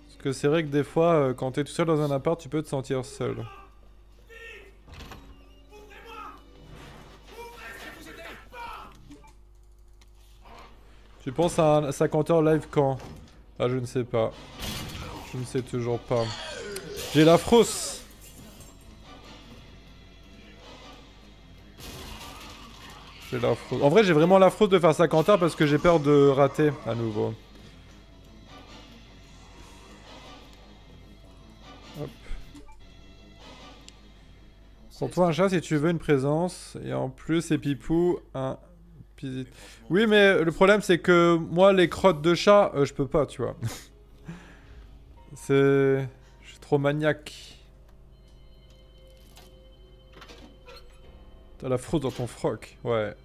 Parce que c'est vrai que des fois, quand t'es tout seul dans un appart, tu peux te sentir seul. Tu penses à un 50h live quand? Ah, je ne sais pas. Je ne sais toujours pas. J'ai la frousse. J'ai la frousse. En vrai, j'ai vraiment la frousse de faire 50h parce que j'ai peur de rater à nouveau. Hop. Pour toi, un chat, si tu veux une présence. Et en plus, c'est Pipou, un... Oui, mais le problème, c'est que moi, les crottes de chat, je peux pas, tu vois. C'est... Je suis trop maniaque. T'as la fraude dans ton froc, ouais.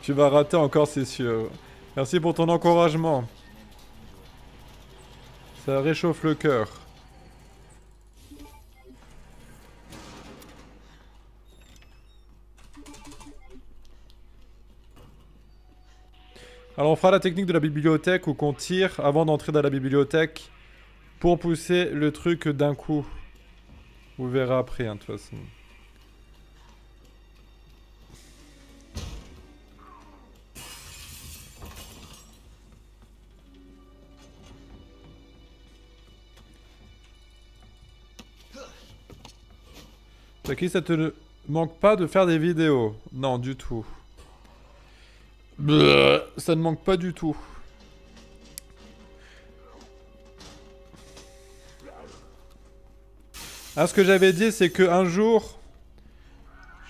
Tu vas rater encore, c'est sûr. Merci pour ton encouragement. Ça réchauffe le cœur. Alors on fera la technique de la bibliothèque où qu'on tire avant d'entrer dans la bibliothèque pour pousser le truc d'un coup. Vous verrez après, hein, de toute façon. Taki, ça te manque pas de faire des vidéos? Non, du tout. Bleh, ça ne manque pas du tout. Ah, ce que j'avais dit, c'est que un jour,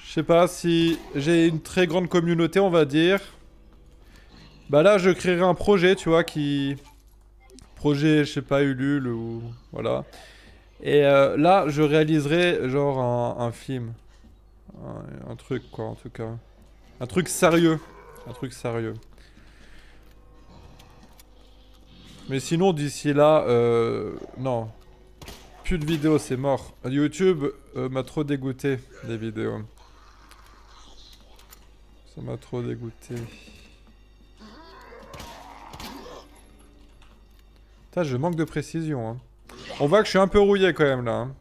je sais pas si j'ai une très grande communauté, on va dire. Bah là, je créerai un projet, tu vois, qui... Projet, je sais pas, Ulule ou... Voilà. Et là, je réaliserai genre un film. Un truc, quoi, en tout cas. Un truc sérieux. Un truc sérieux. Mais sinon, d'ici là, non. Plus de vidéos, c'est mort. YouTube m'a trop dégoûté des vidéos. Ça m'a trop dégoûté. Putain, je manque de précision. Hein. On voit que je suis un peu rouillé quand même là. Hein.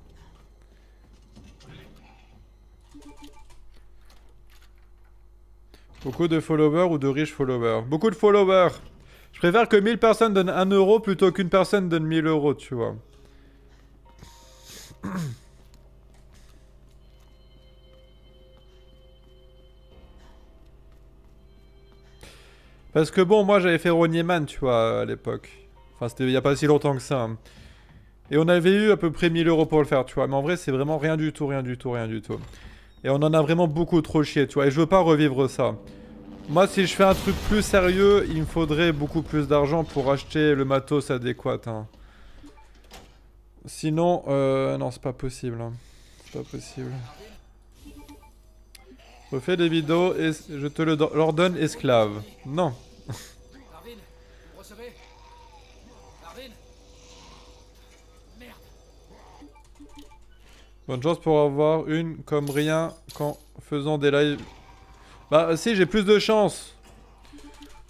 Beaucoup de followers ou de riches followers? Beaucoup de followers. Je préfère que 1000 personnes donnent 1 euro plutôt qu'une personne donne 1000 euros, tu vois. Parce que bon, moi j'avais fait Ronnieman, tu vois, à l'époque. Enfin, c'était il y a pas si longtemps que ça, hein. Et on avait eu à peu près 1000 € pour le faire, tu vois. Mais en vrai, c'est vraiment rien du tout, rien du tout, rien du tout. Et on en a vraiment beaucoup trop chié, tu vois. Et je veux pas revivre ça. Moi, si je fais un truc plus sérieux, il me faudrait beaucoup plus d'argent pour acheter le matos adéquat, hein. Sinon, non, c'est pas possible, hein. C'est pas possible. Refais des vidéos et je te l'ordonne esclave. Non. Marvin, vous recevez? Marvin? Merde. Bonne chance pour avoir une comme rien qu'en faisant des lives. Bah si, j'ai plus de chance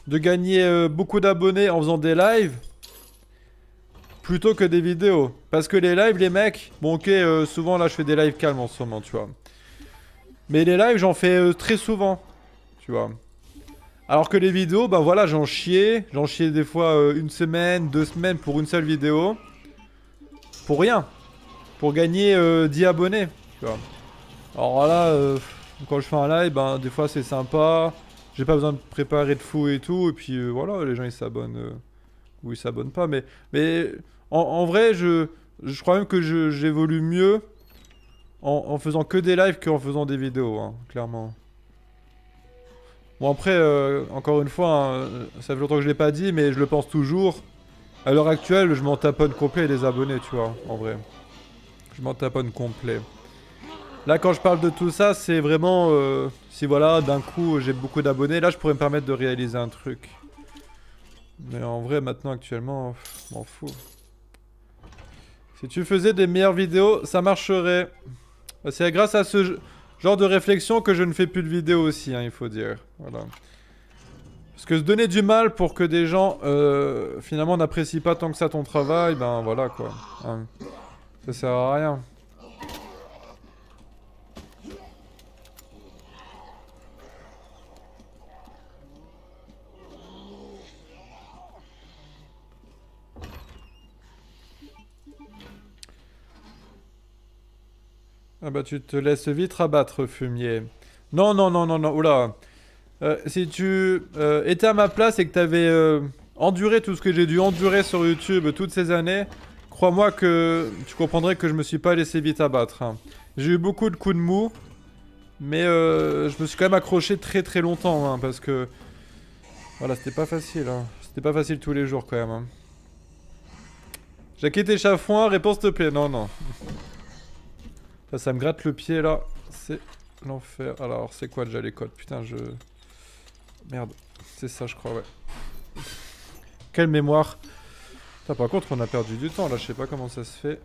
de gagner beaucoup d'abonnés en faisant des lives plutôt que des vidéos. Parce que les lives, les mecs, bon ok, souvent là je fais des lives calmes en ce moment, tu vois. Mais les lives, j'en fais très souvent, tu vois. Alors que les vidéos, bah voilà, j'en chiais des fois une semaine, 2 semaines pour une seule vidéo. Pour rien. Pour gagner 10 abonnés, tu vois. Alors là, quand je fais un live, ben des fois c'est sympa. J'ai pas besoin de préparer de fou et tout. Et puis voilà, les gens ils s'abonnent ou ils s'abonnent pas. Mais en vrai, je crois même que j'évolue mieux en faisant que des lives qu'en faisant des vidéos, hein, clairement. Bon après, encore une fois, hein, ça fait longtemps que je l'ai pas dit, mais je le pense toujours. À l'heure actuelle, je m'en taponne complet les abonnés, tu vois, en vrai. Je m'en taponne complet. Là, quand je parle de tout ça, c'est vraiment... si voilà, d'un coup, j'ai beaucoup d'abonnés, là, je pourrais me permettre de réaliser un truc. Mais en vrai, maintenant, actuellement, je m'en fous. Si tu faisais des meilleures vidéos, ça marcherait. C'est grâce à ce genre de réflexion que je ne fais plus de vidéos aussi, hein, il faut dire. Voilà. Parce que se donner du mal pour que des gens, finalement, n'apprécient pas tant que ça ton travail, ben voilà, quoi. Hein. Ça sert à rien. Ah bah tu te laisses vite rabattre, fumier. Non, non, non, non, non, oula. Si tu étais à ma place et que t'avais enduré tout ce que j'ai dû endurer sur YouTube toutes ces années, crois-moi que tu comprendrais que je me suis pas laissé vite abattre, hein. J'ai eu beaucoup de coups de mou, mais je me suis quand même accroché très très longtemps, hein, parce que... Voilà, c'était pas facile, hein. C'était pas facile tous les jours quand même, hein. Jackie tes chafouins, réponse s'il te plaît. Non, non. Ça me gratte le pied là, c'est l'enfer. Alors, c'est quoi déjà les codes? Putain, je... Merde, c'est ça je crois, ouais. Quelle mémoire. Putain, par contre, on a perdu du temps là, je sais pas comment ça se fait.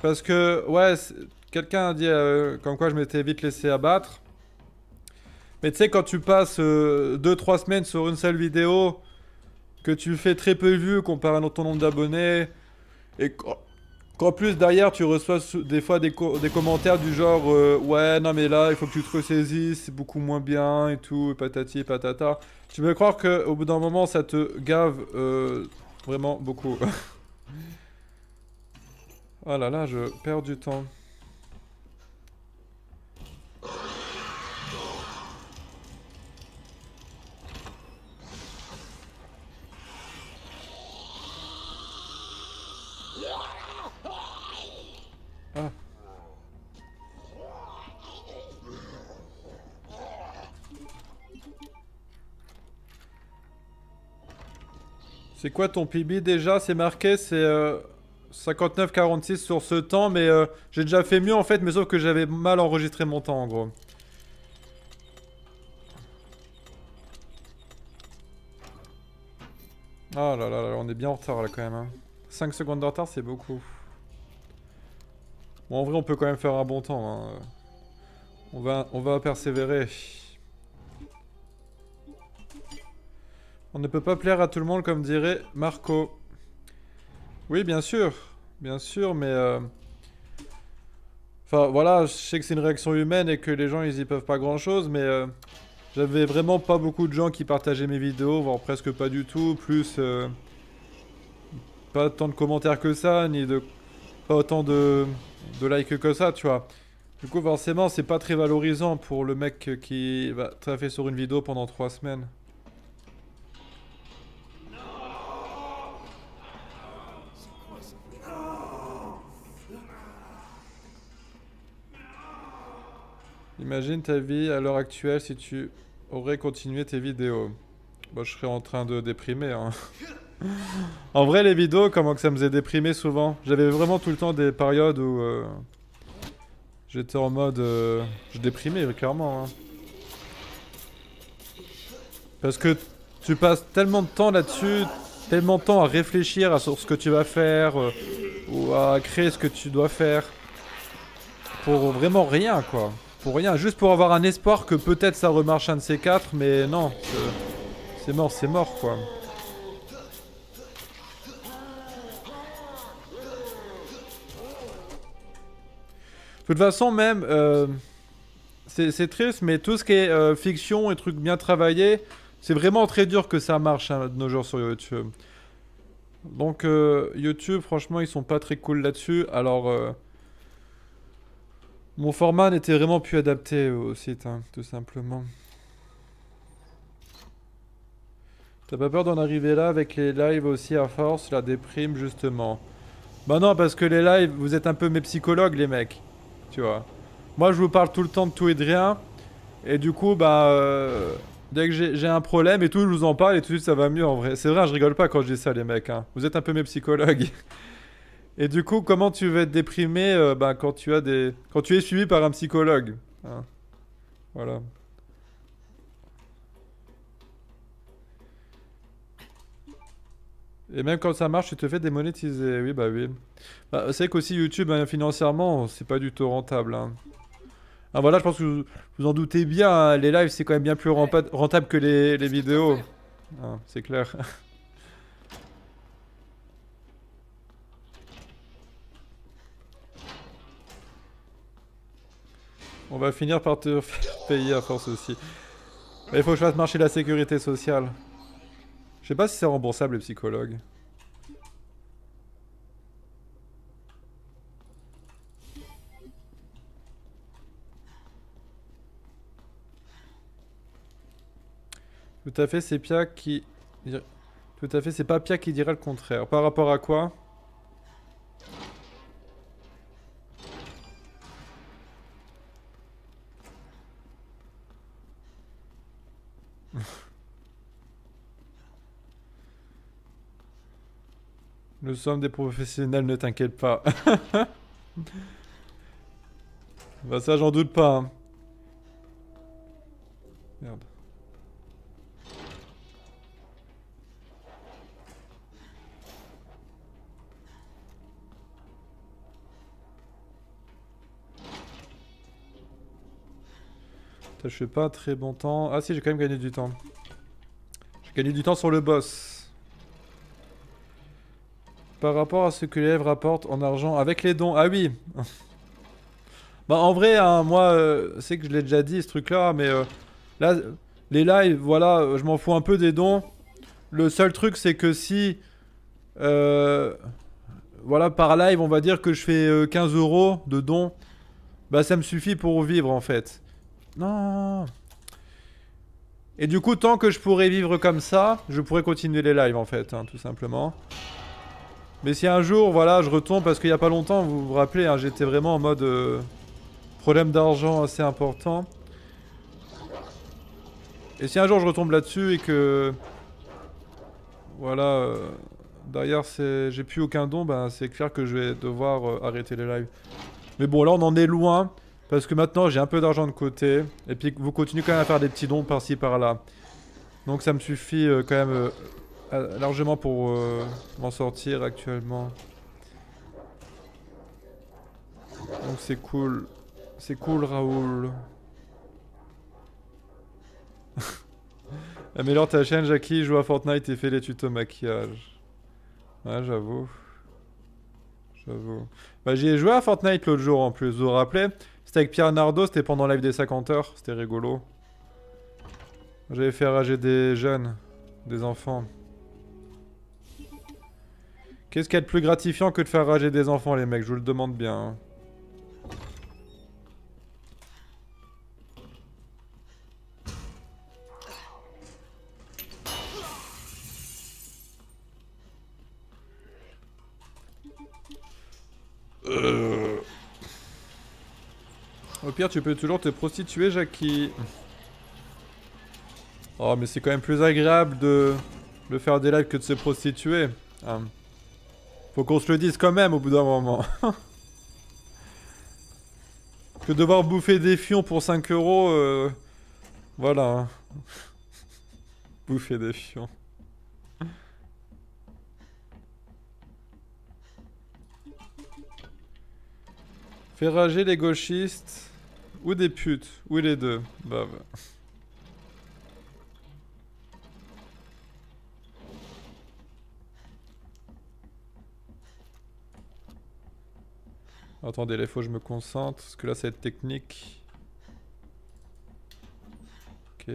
Parce que, ouais, quelqu'un a dit comme quoi je m'étais vite laissé abattre. Mais tu sais, quand tu passes 2-3 semaines sur une seule vidéo, que tu fais très peu de vues comparé à ton nombre d'abonnés, et qu'en plus derrière tu reçois des fois des commentaires du genre ouais, non mais là il faut que tu te ressaisisses, c'est beaucoup moins bien et tout, et patati et patata. Tu peux croire qu'au bout d'un moment ça te gave vraiment beaucoup. Oh là là, je perds du temps. Ah. C'est quoi ton PB déjà? C'est marqué, c'est 59-46 sur ce temps, mais j'ai déjà fait mieux en fait, mais sauf que j'avais mal enregistré mon temps en gros. Ah là là là, on est bien en retard là quand même, hein. 5 secondes de retard, c'est beaucoup. Bon, en vrai, on peut quand même faire un bon temps, hein. On va persévérer. On ne peut pas plaire à tout le monde, comme dirait Marco. Oui, bien sûr, mais... Enfin, voilà, je sais que c'est une réaction humaine et que les gens, ils y peuvent pas grand-chose, mais... J'avais vraiment pas beaucoup de gens qui partageaient mes vidéos, voire presque pas du tout, plus... pas tant de commentaires que ça, ni de pas autant de likes que ça, tu vois. Du coup, forcément, c'est pas très valorisant pour le mec qui va taffer sur une vidéo pendant 3 semaines. Imagine ta vie à l'heure actuelle si tu aurais continué tes vidéos. Bah, je serais en train de déprimer, hein. En vrai, les vidéos, comment que ça me faisait déprimer souvent. J'avais vraiment tout le temps des périodes où j'étais en mode... je déprimais, clairement, hein. Parce que tu passes tellement de temps là-dessus, tellement de temps à réfléchir sur ce que tu vas faire, ou à créer ce que tu dois faire. Pour vraiment rien, quoi. Pour rien, juste pour avoir un espoir que peut-être ça remarche un de ces quatre, mais non. C'est mort, quoi. De toute façon, même, c'est triste, mais tout ce qui est fiction et trucs bien travaillés, c'est vraiment très dur que ça marche hein, de nos jours sur YouTube. Donc, YouTube, franchement, ils sont pas très cool là-dessus. Alors, mon format n'était vraiment plus adapté au site, hein, tout simplement. T'as pas peur d'en arriver là avec les lives aussi à force, la déprime, justement? Bah non, parce que les lives, vous êtes un peu mes psychologues, les mecs. Tu vois. Moi, je vous parle tout le temps de tout et de rien. Et du coup, bah... dès que j'ai un problème et tout, je vous en parle et tout de suite, ça va mieux, en vrai. C'est vrai, je rigole pas quand je dis ça, les mecs, hein. Vous êtes un peu mes psychologues. Et du coup, comment tu vas être déprimé bah, quand tu as des... quand tu es suivi par un psychologue, hein. Voilà. Et même quand ça marche, tu te fais démonétiser. Oui, bah oui. Bah, c'est vrai qu'aussi YouTube, hein, financièrement, c'est pas du tout rentable, hein. Ah voilà, je pense que vous en doutez bien, hein, les lives, c'est quand même bien plus rentable que les vidéos. Ah, c'est clair. On va finir par te faire payer à force aussi. Mais il faut que je fasse marcher la sécurité sociale. Je sais pas si c'est remboursable les psychologues. Tout à fait, c'est Pia qui... Tout à fait, c'est pas Pia qui dira le contraire. Par rapport à quoi? Nous sommes des professionnels, ne t'inquiète pas. Bah ça, j'en doute pas, hein. Merde. Putain, je fais pas un très bon temps. Ah si, j'ai quand même gagné du temps. J'ai gagné du temps sur le boss. Par rapport à ce que les lèvres rapportent en argent avec les dons. Ah oui. Bah en vrai, hein, moi, c'est que je l'ai déjà dit ce truc-là, mais là, les lives, voilà, je m'en fous un peu des dons. Le seul truc, c'est que si, voilà, par live, on va dire que je fais 15 € de dons, bah ça me suffit pour vivre en fait. Non. Et du coup, tant que je pourrais vivre comme ça, je pourrais continuer les lives en fait, hein, tout simplement. Mais si un jour, voilà, je retombe, parce qu'il y a pas longtemps, vous vous rappelez, hein, j'étais vraiment en mode problème d'argent assez important. Et si un jour je retombe là-dessus et que... Voilà, derrière j'ai plus aucun don, ben c'est clair que je vais devoir arrêter les lives. Mais bon, là on en est loin, parce que maintenant j'ai un peu d'argent de côté, et puis vous continuez quand même à faire des petits dons par-ci par-là. Donc ça me suffit quand même largement pour m'en sortir actuellement. Donc c'est cool. C'est cool, Raoul. Améliore ta chaîne, Jackie, joue à Fortnite et fais les tutos maquillage. Ouais, j'avoue. J'avoue. Bah, j'y ai joué à Fortnite l'autre jour en plus, vous vous rappelez? C'était avec Pierre Nardo, c'était pendant live des 50 heures, c'était rigolo. J'avais fait rager des jeunes, des enfants. Qu'est-ce qu'il y a de plus gratifiant que de faire rager des enfants, les mecs? Je vous le demande bien. Hein. Au pire, tu peux toujours te prostituer, Jackie. Oh, mais c'est quand même plus agréable de faire des lives que de se prostituer. Hein. Faut qu'on se le dise quand même au bout d'un moment. Que devoir bouffer des fions pour 5 euros, voilà. Hein. Bouffer des fions. Faire rager les gauchistes. Ou des putes. Ou les deux. Bah. Attendez, là, il faut que je me concentre, parce que là, ça va être technique. Ok.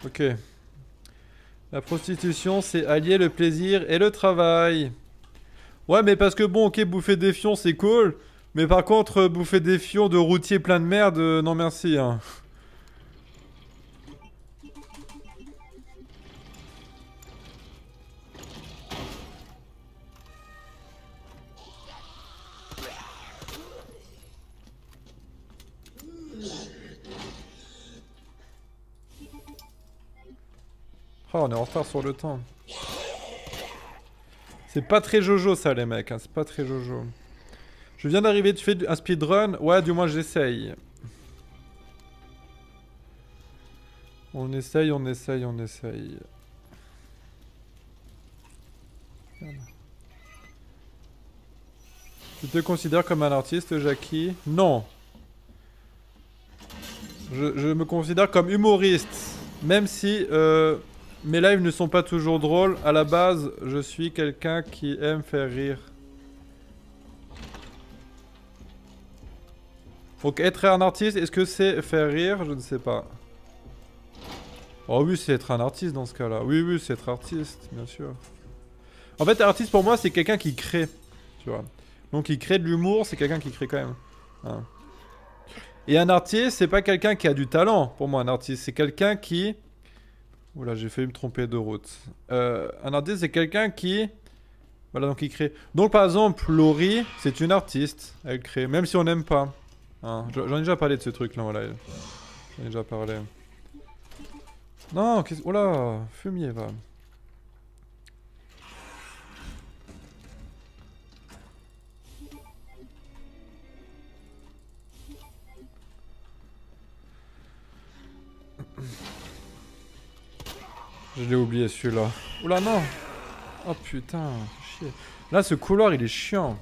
Ok. La prostitution, c'est allier le plaisir et le travail. Ouais, mais parce que bon, ok, bouffer des fions, c'est cool. Mais par contre, bouffer des fions de routiers plein de merde, non merci. Hein. Oh, on est en retard sur le temps. C'est pas très jojo ça les mecs, hein. C'est pas très jojo. Je viens d'arriver, tu fais un speedrun? Ouais, du moins j'essaye. On essaye, on essaye, on essaye. Merde. Tu te considères comme un artiste, Jackie? Non. Je me considère comme humoriste. Même si mes lives ne sont pas toujours drôles, à la base, je suis quelqu'un qui aime faire rire. Donc être un artiste, est-ce que c'est faire rire? Je ne sais pas. Oh oui, c'est être un artiste dans ce cas-là. Oui, oui, c'est être artiste, bien sûr. En fait, artiste pour moi, c'est quelqu'un qui crée. Tu vois. Donc, il crée de l'humour, c'est quelqu'un qui crée quand même. Hein. Et un artiste, c'est pas quelqu'un qui a du talent. Pour moi, un artiste, c'est quelqu'un qui... Oula, j'ai failli me tromper de route. Un artiste, c'est quelqu'un qui... Voilà, donc il crée. Donc, par exemple, Laurie, c'est une artiste. Elle crée, même si on n'aime pas. Hein. J'en ai déjà parlé de ce truc-là, voilà. J'en ai déjà parlé. Non, qu'est-ce... Oh là, fumier, va. Je l'ai oublié celui-là. Oula non. Oh putain, chier. Là ce couloir il est chiant.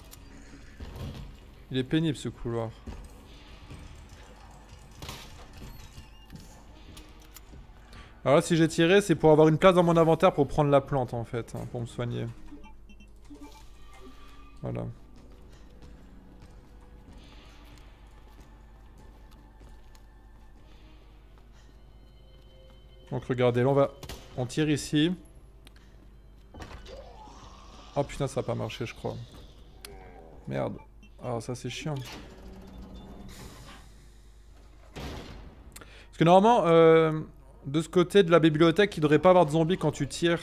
Il est pénible ce couloir. Alors là si j'ai tiré c'est pour avoir une place dans mon inventaire pour prendre la plante en fait, hein, pour me soigner. Voilà. Donc regardez, là on tire ici. Oh putain ça a pas marché je crois. Merde. Ah ça c'est chiant. Parce que normalement, de ce côté de la bibliothèque, il devrait pas avoir de zombies quand tu tires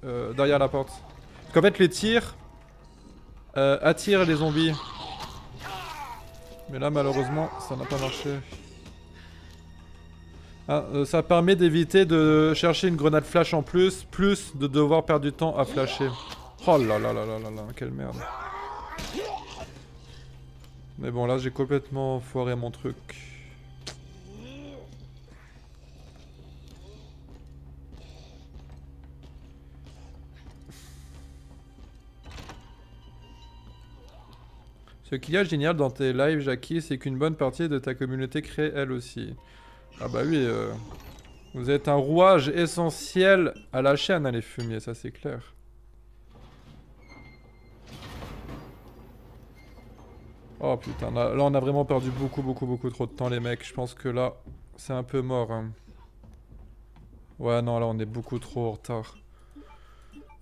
derrière la porte. Parce qu'en fait les tirs attirent les zombies. Mais là malheureusement ça n'a pas marché. Ah, ça permet d'éviter de chercher une grenade flash en plus de devoir perdre du temps à flasher. Oh là là là là là là, quelle merde. Mais bon là j'ai complètement foiré mon truc. Ce qu'il y a de génial dans tes lives, Jackie, c'est qu'une bonne partie de ta communauté crée elle aussi. Ah bah oui, vous êtes un rouage essentiel à la chaîne, hein, les fumiers, ça c'est clair. Oh putain, là on a vraiment perdu beaucoup trop de temps les mecs. Je pense que là c'est un peu mort. Hein. Ouais non là on est beaucoup trop en retard.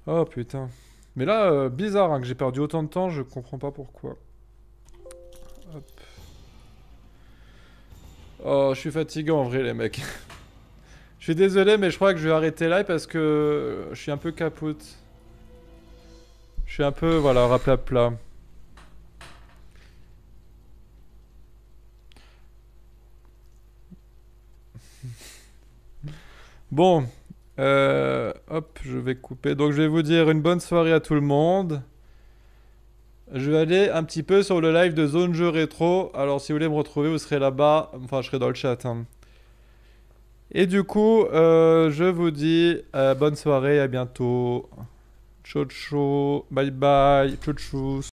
Oh putain. Mais là bizarre hein, que j'ai perdu autant de temps, je comprends pas pourquoi. Hop. Oh je suis fatigué en vrai les mecs. Je suis désolé mais je crois que je vais arrêter là parce que je suis un peu capote. Je suis un peu voilà raplapla. Bon, hop, je vais couper. Donc je vais vous dire une bonne soirée à tout le monde. Je vais aller un petit peu sur le live de Zone Jeux Rétro. Alors si vous voulez me retrouver, vous serez là-bas. Enfin, je serai dans le chat. Hein. Et du coup, je vous dis bonne soirée, à bientôt. Ciao ciao, bye bye, ciao ciao.